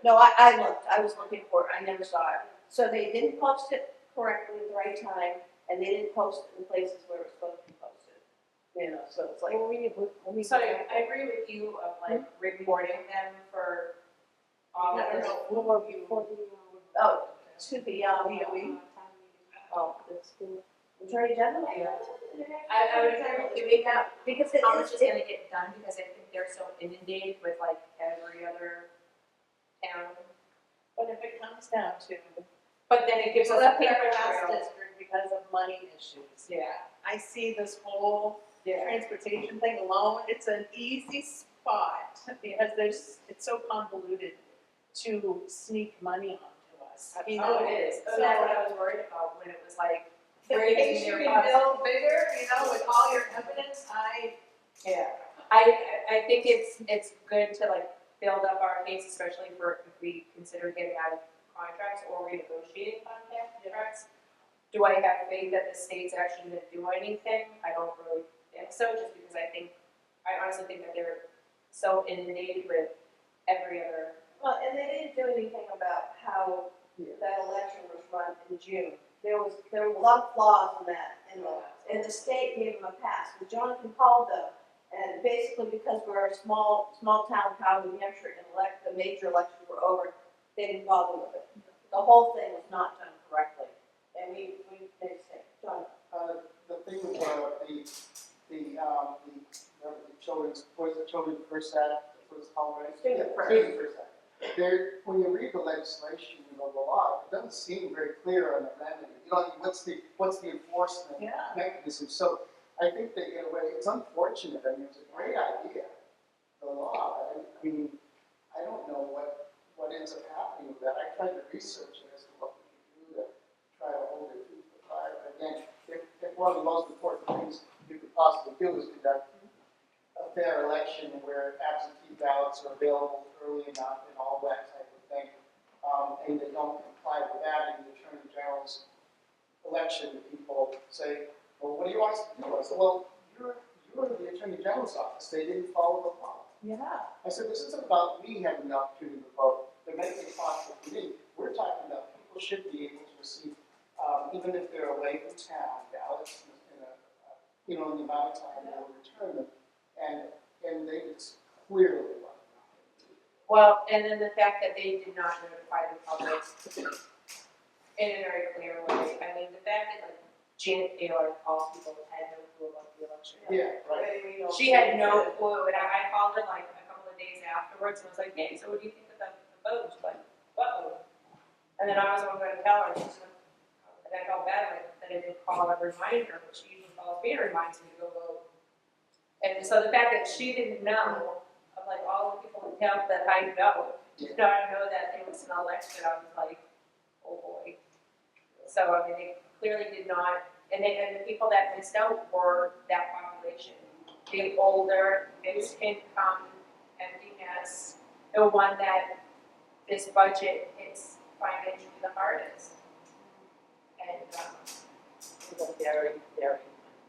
No, I looked, I was looking for it, I never saw it. So they didn't post it correctly at the right time, and they didn't post it in places where it was supposed to be posted. You know, so it's like, So I agree with you of like reporting them for all of this. oh, to the, Oh, the school. Attorney General? I would agree with you, Because it how much is, is gonna get done, because I think they're so inundated with like every other town. But if it comes down to, But then it gives us a left paper our last trail. district because of money issues. Yeah. I see this whole transportation thing alone, it's an easy spot because it's so convoluted to sneak money onto us. You know, Oh, it is, so So- that's what I was worried about when it was like, The Where case is you your can cost? build bigger, you know, with all your evidence, I think it's good to like build up our case, especially for if we consider getting out of contracts or renegotiating contracts. Do I have faith that the state's actually gonna do anything? I don't really think so, just because I honestly think that they're so inundated with every other. well, and they didn't do anything about how that election was run in June. There were a lot of flaws in that, and the state gave them a pass. But Jonathan called them, and basically because we're a small town, New Hampshire, and the major elections were over, they didn't bother with it. The whole thing was not done correctly, and we made a mistake. Jonathan? The thing with the children's, what is it, Children's First Act, what is it called, right? Student First. Student First Act. When you read the legislation, you know, the law, it doesn't seem very clear on the remedy. You know, what's the enforcement mechanism? So I think they get away, it's unfortunate, I mean, it's a great idea, the law. I mean, I don't know what ends up happening with that. I tried to research it as to what we can do to try to hold their feet to the fire. But again, if one of the most important things you could possibly do is conduct a fair election where absentee ballots are available early enough and all that type of thing, and they don't comply with that, and the Attorney General's election people say, well, what do you want us to do? I said, well, you're the Attorney General's office. They didn't follow the law. yeah. I said, this isn't about me having the opportunity to vote. They're making it possible for me. We're talking about people should be able to receive, even if they're away from town, ballots in the amount of time they will return them. And they just clearly want to. Well, and then the fact that they did not notify the public in a very clear way. I mean, the fact that like Janet Taylor, of all people, had no clue about the election. Yeah, right. She had no clue, and I called her like a couple of days afterwards and was like, hey, so what do you think of the vote? She's like, uh-oh. And then I was going to tell her, and she's like, and I felt bad like, that I didn't call and remind her, but she usually calls me and reminds me to go vote. And so the fact that she didn't know, of like all the people in town that I know, did not know that it was an election, I was like, oh boy. So, I mean, they clearly did not, and the people that missed out were that population. The older, mixed income, empty nest, the one that this budget is financially the hardest. And, Very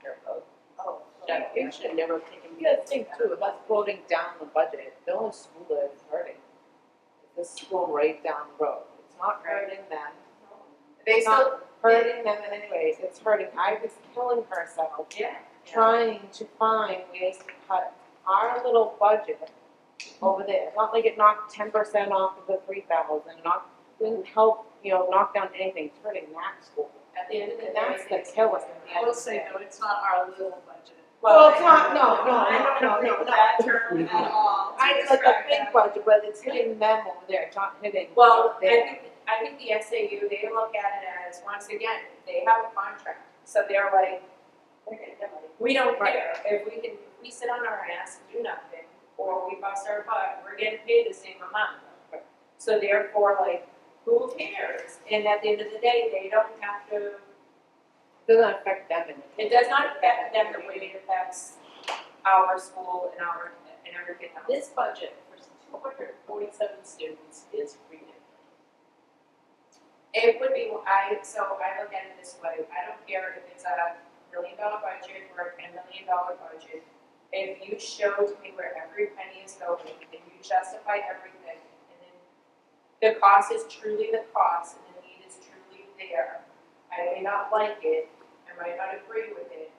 careful. Oh, Yeah, it should never taken. You gotta think too, about voting down the budget, the only school that is hurting is the school right down the road. It's not hurting them. they It's still, not hurting them in any ways, it's hurting, I was killing herself, trying to find ways to cut our little budget over there. It's not like it knocked 10% off of the 3,000, didn't help, knock down anything, it's hurting that school. at the end of the day, That's the it's killer. I will say though, it's not our little budget. Well, it's not, no. I don't know that term at all. I like a big budget, but it's hitting them over there, it's not hitting. Well, there. I think the SAU, they look at it as, once again, they have a contract, so they're like, we don't care, if we sit on our ass and do nothing, or we bust our butt, we're getting paid the same amount. So therefore, like, who cares? And at the end of the day, they don't have to Doesn't affect them in It does not affect them the way it affects our school and everything else. This budget for 247 students is ridiculous. It would be, so I look at it this way, I don't care if it's a $1 million budget or a $10 million budget. If you show to me where every penny is going, and you justify everything, and then the cost is truly the cost, and the need is truly there, I may not like it, I might not agree with it,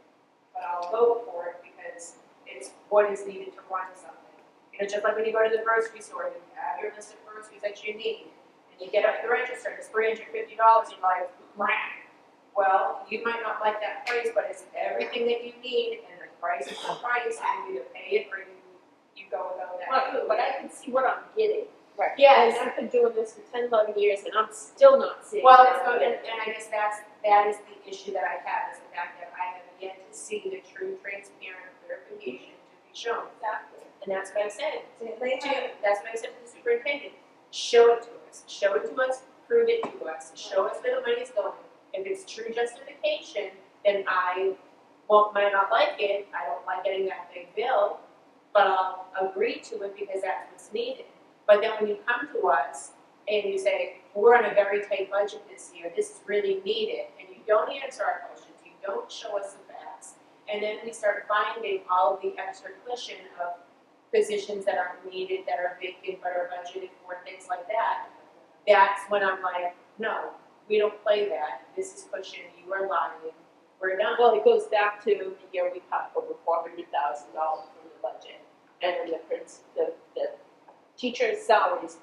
but I'll vote for it because it's what is needed to run something. You know, just like when you go to the grocery store, you have your list of groceries that you need, and you get up to the register, and it's $350, you're like, "Meh." Well, you might not like that price, but it's everything that you need, and the price is the price, and you either pay it or you go without that. But I can see what I'm getting. Right. Yes. And I've been doing this for 10, 11 years, and I'm still not seeing. Well, that. it's good, and I guess that is the issue that I have, is the fact that I have yet to see the true transparent clarification to be shown. Exactly. And that's what I said. They have, That's what I said to the superintendent. Show it to us. Show it to us, prove it to us, show us where the money is going. If it's true justification, then I might not like it. I don't like getting that big bill, but I'll agree to it because that's what's needed. But then when you come to us and you say, we're on a very tight budget this year, this is really needed, and you don't answer our questions, you don't show us the facts, and then we start finding all of the extra cushion of positions that aren't needed, that are vacant, but are budgeted for, things like that, that's when I'm like, no, we don't play that, this is cushion, you are lying, we're done. Well, it goes back to the year we cut over $400,000 from the budget, and the teachers' salaries,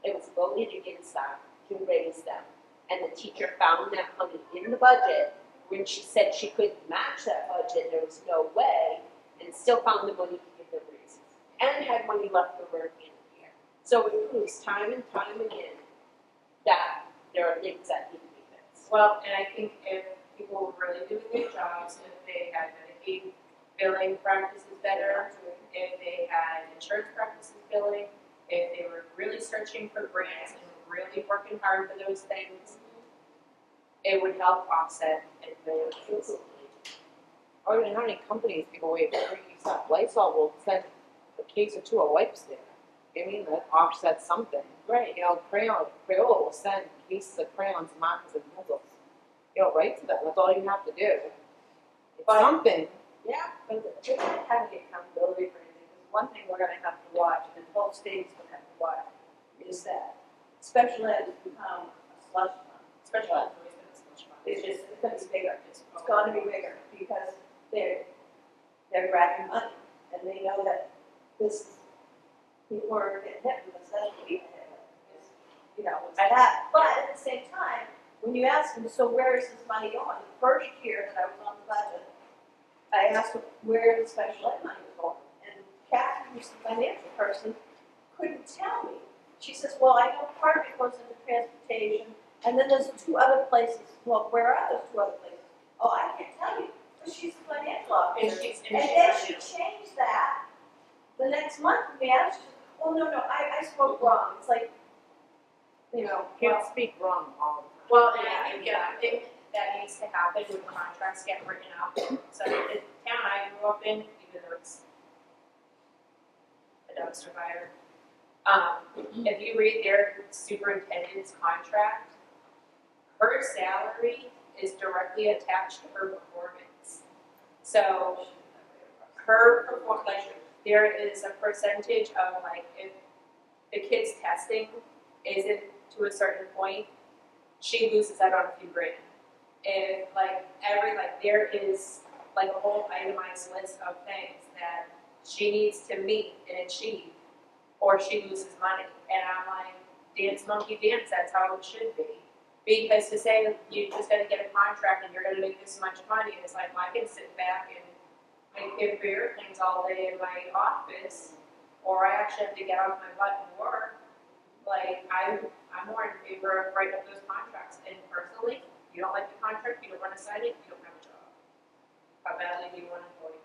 it was voted against that to raise them. And the teacher found that money in the budget, when she said she couldn't match that budget, there was no way, and still found the money to give them raises. And had money left over at the end of the year. So it proves time and time again that there are things that need to be fixed. Well, and I think if people were really doing their jobs, if they had Medicaid billing practices better, if they had insurance practices billing, if they were really searching for grants and really working hard for those things, it would help offset advances. Or even how many companies give away free stuff? Lysol will send a case or two of wipes there. I mean, that offsets something. Right. You know, Crayola will send cases of crayons, markers, and pencils. You know, right to them. That's all you have to do. It's something. yeah, but they're not having accountability for anything. Because one thing we're gonna have to watch, and both states gonna have to watch, is that special ed has become a slush fund. Especially if it's always been a slush fund. It's just, it's gonna be bigger, it's gonna be bigger, because they're grabbing money, and they know that this, people are getting hit with this, that's what people hit with, you know, it's that. But at the same time, when you ask them, so where is this money going? The first year that I was on the budget, I asked them where the special ed money was going, and Kathy, who's the financial person, couldn't tell me. She says, well, I know part of it goes into transportation, and then there's 2 other places. Well, where are those 2 other places? Oh, I can't tell you, because she's the financial officer. And then she changed that the next month, and we asked her, oh, no, I spoke wrong. It's like, you know, Can't speak wrong all the time. Well, and I think that needs to happen when contracts get written up. So the town I grew up in, even though it's a dumpster fire, if you read their superintendent's contract, her salary is directly attached to her performance. So her performance, like, there is a percentage of, like, if the kid's testing isn't to a certain point, she loses out on a few grand. And there is like a whole itemized list of things that she needs to meet and achieve, or she loses money. And I'm like, dance monkey dance, that's how it should be. Because to say you just gotta get a contract and you're gonna make this much money, it's like, I can sit back and make big airplanes all day in my office, or I actually have to get off my butt and work. Like, I'm more in favor of writing up those contracts. And personally, you don't like the contract, you don't want to sign it, you don't have a job. How badly do you want to avoid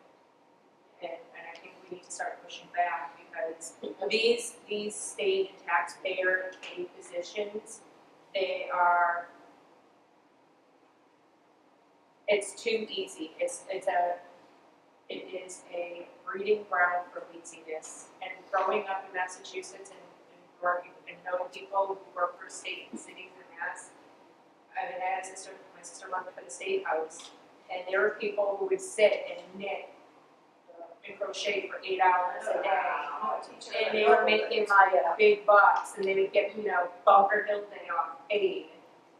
it? And I think we need to start pushing back, because these state and taxpayer paid positions, they are It's too easy. It is a breeding ground for laziness. And growing up in Massachusetts and working and knowing people who work for state and cities in Mass, I mean, I had a sister, my sister worked for the state house, and there were people who would sit and knit and crochet for 8 hours a day. And they were making like big bucks, and they would get, Bunker Hill Day off paid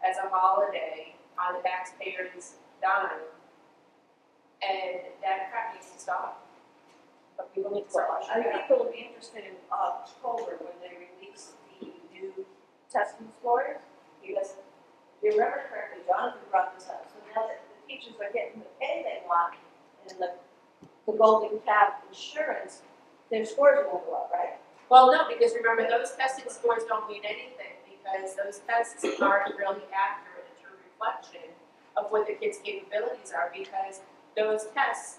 as a holiday on the taxpayer's dime. And that crap needs to stop. But people need to start. I think it'll be interesting in October when they release the new testing scores, because if you remember correctly, Jonathan brought this up, so now that the teachers are getting the pay they want and the golden cap insurance, their scores will go up, right? Well, no, because remember, those testing scores don't mean anything, because those tests aren't really accurate, a true reflection of what the kids' capabilities are, because those tests,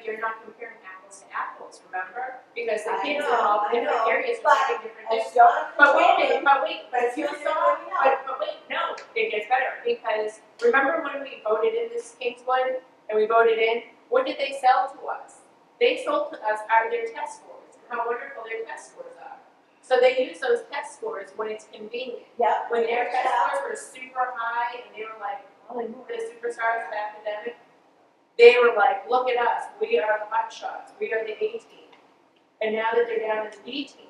you're not comparing apples to apples, remember? Because the kids in all the different areas are doing different things. But wait, but if you saw, but wait, no, it gets better, because remember when we voted in this King's one, and we voted in, what did they sell to us? They sold to us their test scores, and how wonderful their test scores are. So they use those test scores when it's convenient. Yeah. When their test scores were super high, and they were like, the superstars of academic, they were like, look at us, we are the hot shots, we are the A team. And now that they're down in the B team,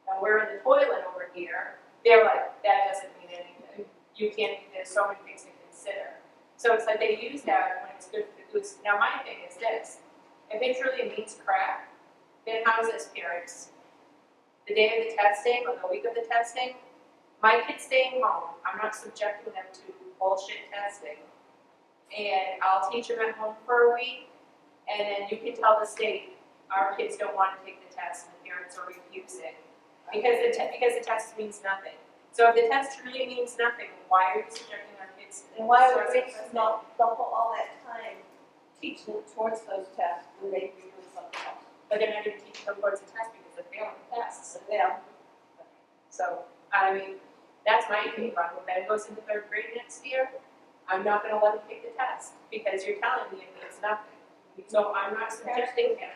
and we're in the toilet over here, they're like, that doesn't mean anything. You can't, there's so many things to consider. So it's like they use that when it's good for the goose. Now my thing is this, if it truly means crap, then how is this, parents? The day of the testing, or the week of the testing, my kid's staying home, I'm not subjecting them to bullshit testing. And I'll teach them at home for a week, and then you can tell the state, our kids don't want to take the test, and the parents are refusing, because the test means nothing. So if the test really means nothing, why are you subjecting our kids to And why this would sort of we testing? not all that time teach them towards those tests when they be doing something else? But they're not even teaching them towards the test because they're failing the tests. Yeah. So, I mean, that's my opinion. When Ben goes into 3rd grade next year, I'm not gonna let him take the test, because you're telling me it means nothing. So I'm not subjecting him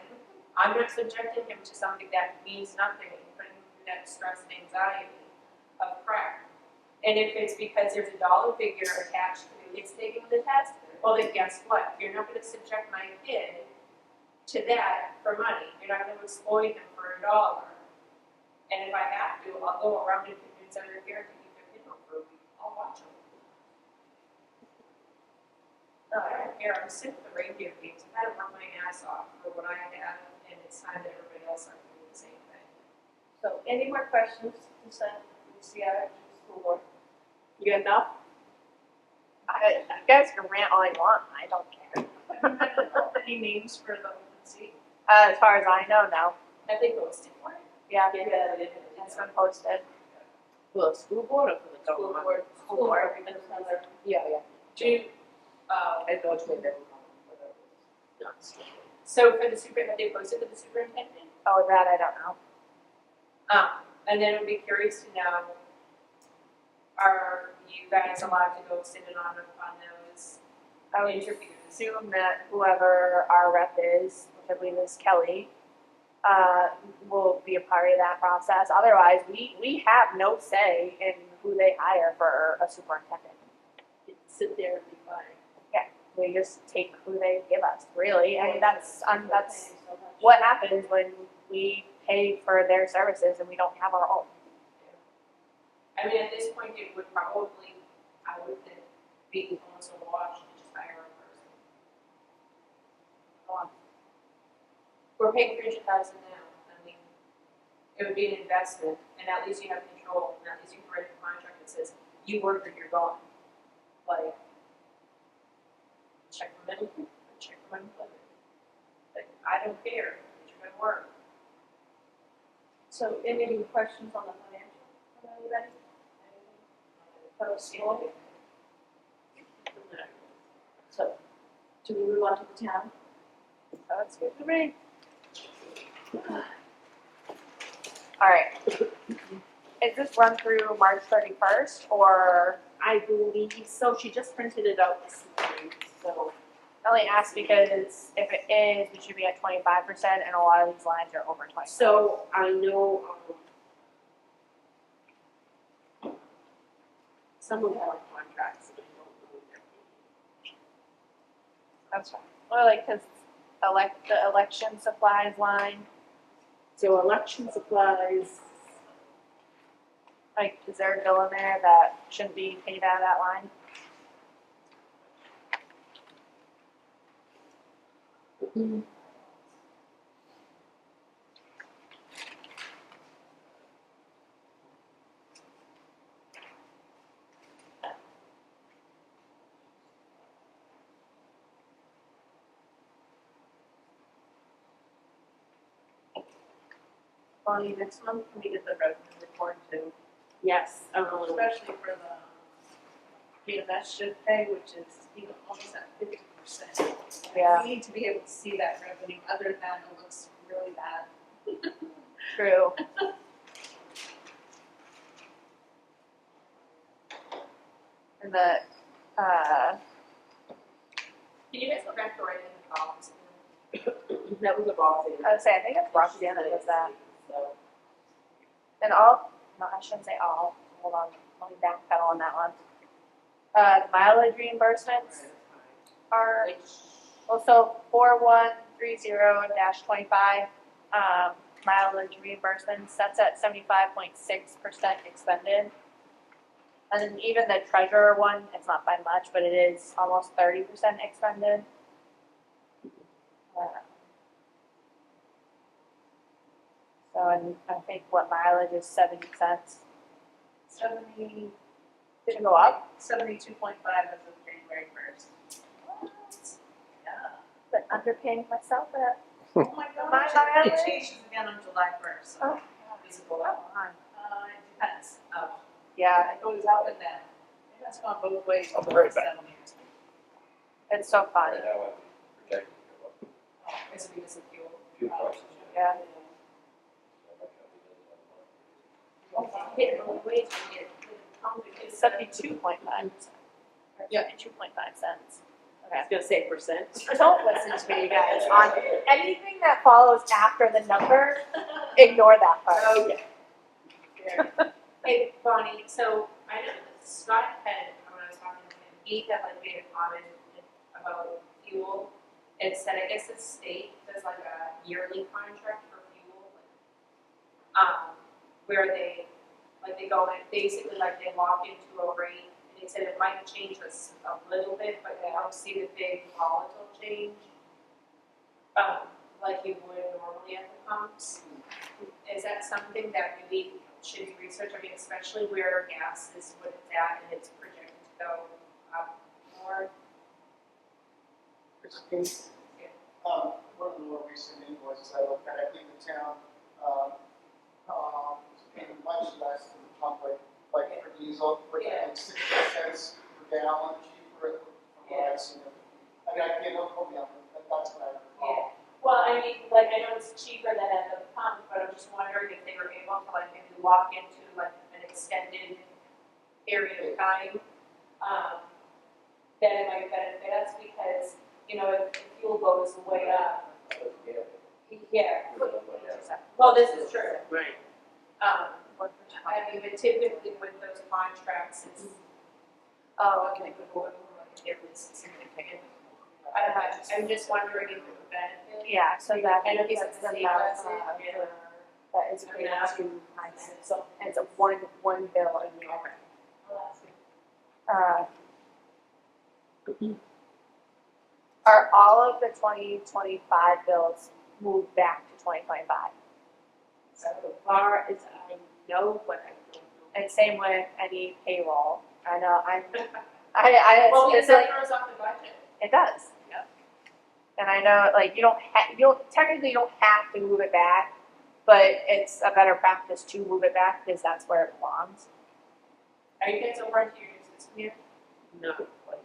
to something that means nothing, and putting him through that stress and anxiety of crap. And if it's because there's a dollar figure attached to the kids taking the test, well then guess what? You're not gonna subject my kid to that for money. You're not gonna exploit him for $1. And if I have to, I'll go around and convince every parent to keep their kid home for a week. I'll watch them. I don't care, I'm sick of the reindeer games. I've had to work my ass off for what I have, and it's time that everybody else are doing the same thing. So any more questions to send to the CR to the school board? You got enough? You guys can rant all you want, I don't care. Any names for the open seat? As far as I know, no. Have they posted one? Yeah, Yeah, it's been posted. For the school board or for the School government? board. School board, because another. Yeah. Do, I thought you meant not school. so for the have they posted for the superintendent? Oh, that I don't know. And then I'd be curious to know, are you guys allowed to go sit in on those I would interviews? assume that whoever our rep is, which I believe is Kelly, will be a part of that process. Otherwise, we have no say in who they hire for a superintendent. Sit there and be fine. We just take who they give us, really. I mean, that's what happens when we pay for their services and we don't have our own. I mean, at this point, it would probably, I would think, be almost a wash to just hire a person. We're paying $300,000 now. I mean, it would be an investment, and at least you have control, and at least you can write a contract that says, you work or you're gone. Like, check for Middleton, check for unemployment. Like, I don't care, you're gonna work. So any questions on the financial from anybody? For the school? So, do we move on to the town? That's good for me. All right. Is this run through March 31st or? I believe so. She just printed it out this morning. So, I only ask because if it is, we should be at 25%, and a lot of these lines are over 20. So I know, some of our contracts, I don't know their name. That's fine. Or like, cause the election supplies line, So election supplies, like, is there a bill in there that shouldn't be paid out of that line? Bonnie, next month we get the revenue report too, yes, especially for the PMS should pay, which is, you know, almost at 50%. Yeah. We need to be able to see that revenue, other than that, it looks really bad. True. And the, Can you guys go back to writing the columns? that was a policy. I would say, I think it's Roxanne that does that. So, And all, no, I shouldn't say all, hold on, let me backpedal on that one. The mileage reimbursements are, also 4130-25, mileage reimbursements, that's at 75.6% expended. And then even the treasurer one, it's not by much, but it is almost 30% expended. So, and I think what mileage is 70 cents. 70. Did it go up? 72.5 as of January 1st. Yeah. But underpaying myself at, Oh my My gosh, mileage? it changes again on July 1st, so oh, visible. come on. It depends. Yeah, It goes up and down. It has gone both ways I'll for be right the back. 7 years. it's so funny. Right now, I'm projecting to go up. Is it because of fuel? Few prices. Yeah. hit both ways, we get It's 72.5%. Yeah. 72.5 cents. Okay. I was gonna say percent. Don't listen to me, you guys. On anything that follows after the number, ignore that part. Okay. Hey, Bonnie, so I know that Scott had, when I was talking to him, he had like made a comment about fuel. And said, I guess the state does like a yearly contract for fuel. Where they go and basically like they lock into a rate. And he said it might change us a little bit, but they don't see the big volatile change. Like you would normally at the pumps. Is that something that really should be researched? I mean, especially where gas is what it's at and it's projected to go up more. Christine, one of the more recent invoices I looked at, I think the town, is paying much less than the pump rate, like for diesel, we're Yeah. getting 60 cents per gallon cheaper from what I've seen. I mean, I can't, don't quote me on it, but that's what I recall. Well, I mean, like, I know it's cheaper than at the pump, but I'm just wondering if they were able to, like, maybe lock into, like, an extended period of time, then it might benefit us, because, you know, if fuel goes way up, yeah. Well, this is true. Right. I mean, but typically with those contracts, it's, okay, I'm just wondering if it would benefit. Yeah, so that, I know that's it's the the amount, same, yeah. that is paid to my, so it's a one bill a year. Are all of the 2025 bills moved back to 2025? So far as I know, but I don't know. And same with any payroll. I know, I Well, because specifically, that throws off the budget. it does. Yep. And I know, like, you don't technically you don't have to move it back, but it's a better practice to move it back because that's where it belongs. Are you guys over into your new system here? No, like,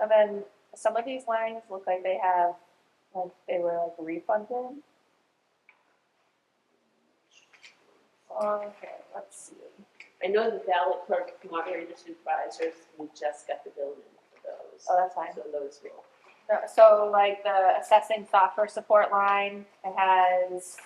And then some of these lines look like they have, like, they were like refunded. Okay, let's see. I know the ballot clerk, moderator supervisors, we just got the bill in for those. Oh, that's fine. So those will. So like the assessing software support line, it has,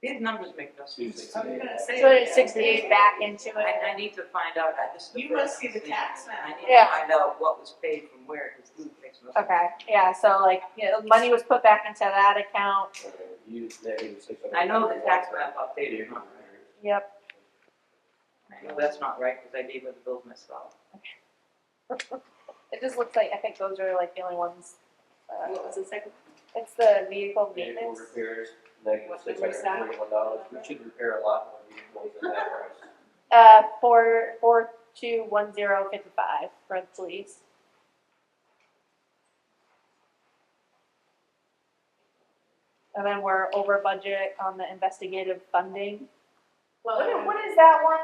These numbers make no Two sense. I was gonna say. 268 back into it. I need to find out, this is the You first must see I'm the seeing tax it. map. I need Yeah. to find out what was paid from where, because these makes no sense. Okay, yeah, so like, you know, money was put back into that account. I know the tax map updated, not right. Yep. I know that's not right, because I gave her the bills myself. It just looks like, I think those are like the only ones. What was the second? It's the vehicle Vehicle maintenance. repairs, -$641. We should repair a lot more vehicles than that price. 421055 for the police. And then we're over budget on the investigative funding. What is that one?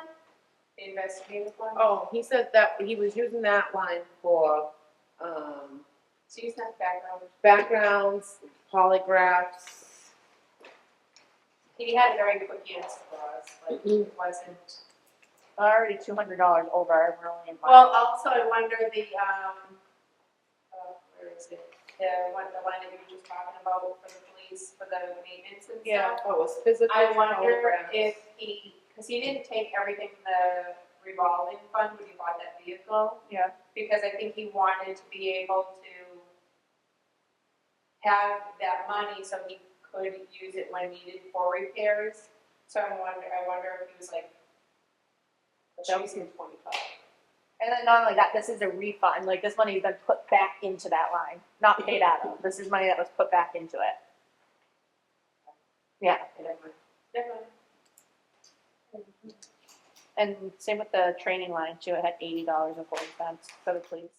The investigative one? Oh, he said that he was using that line for, So use that background. backgrounds, polygraphs. He had a very quick answer for us, like, it wasn't. Already $200 over, we're only in March. Well, also, I wonder where is it? The line that you were just talking about for the police, for the maintenance and Yeah. stuff. Oh, it was physical I wonder polygraphs. if because he didn't take everything from the revolving fund when he bought that vehicle. Yeah. Because I think he wanted to be able to have that money so he could use it when needed for repairs. So I wonder if he was like, choosing 25. And then not only that, this is a refund, like this money's been put back into that line, not paid out of. This is money that was put back into it. Yeah. Never mind. And same with the training line too, it had $80.40 for the police.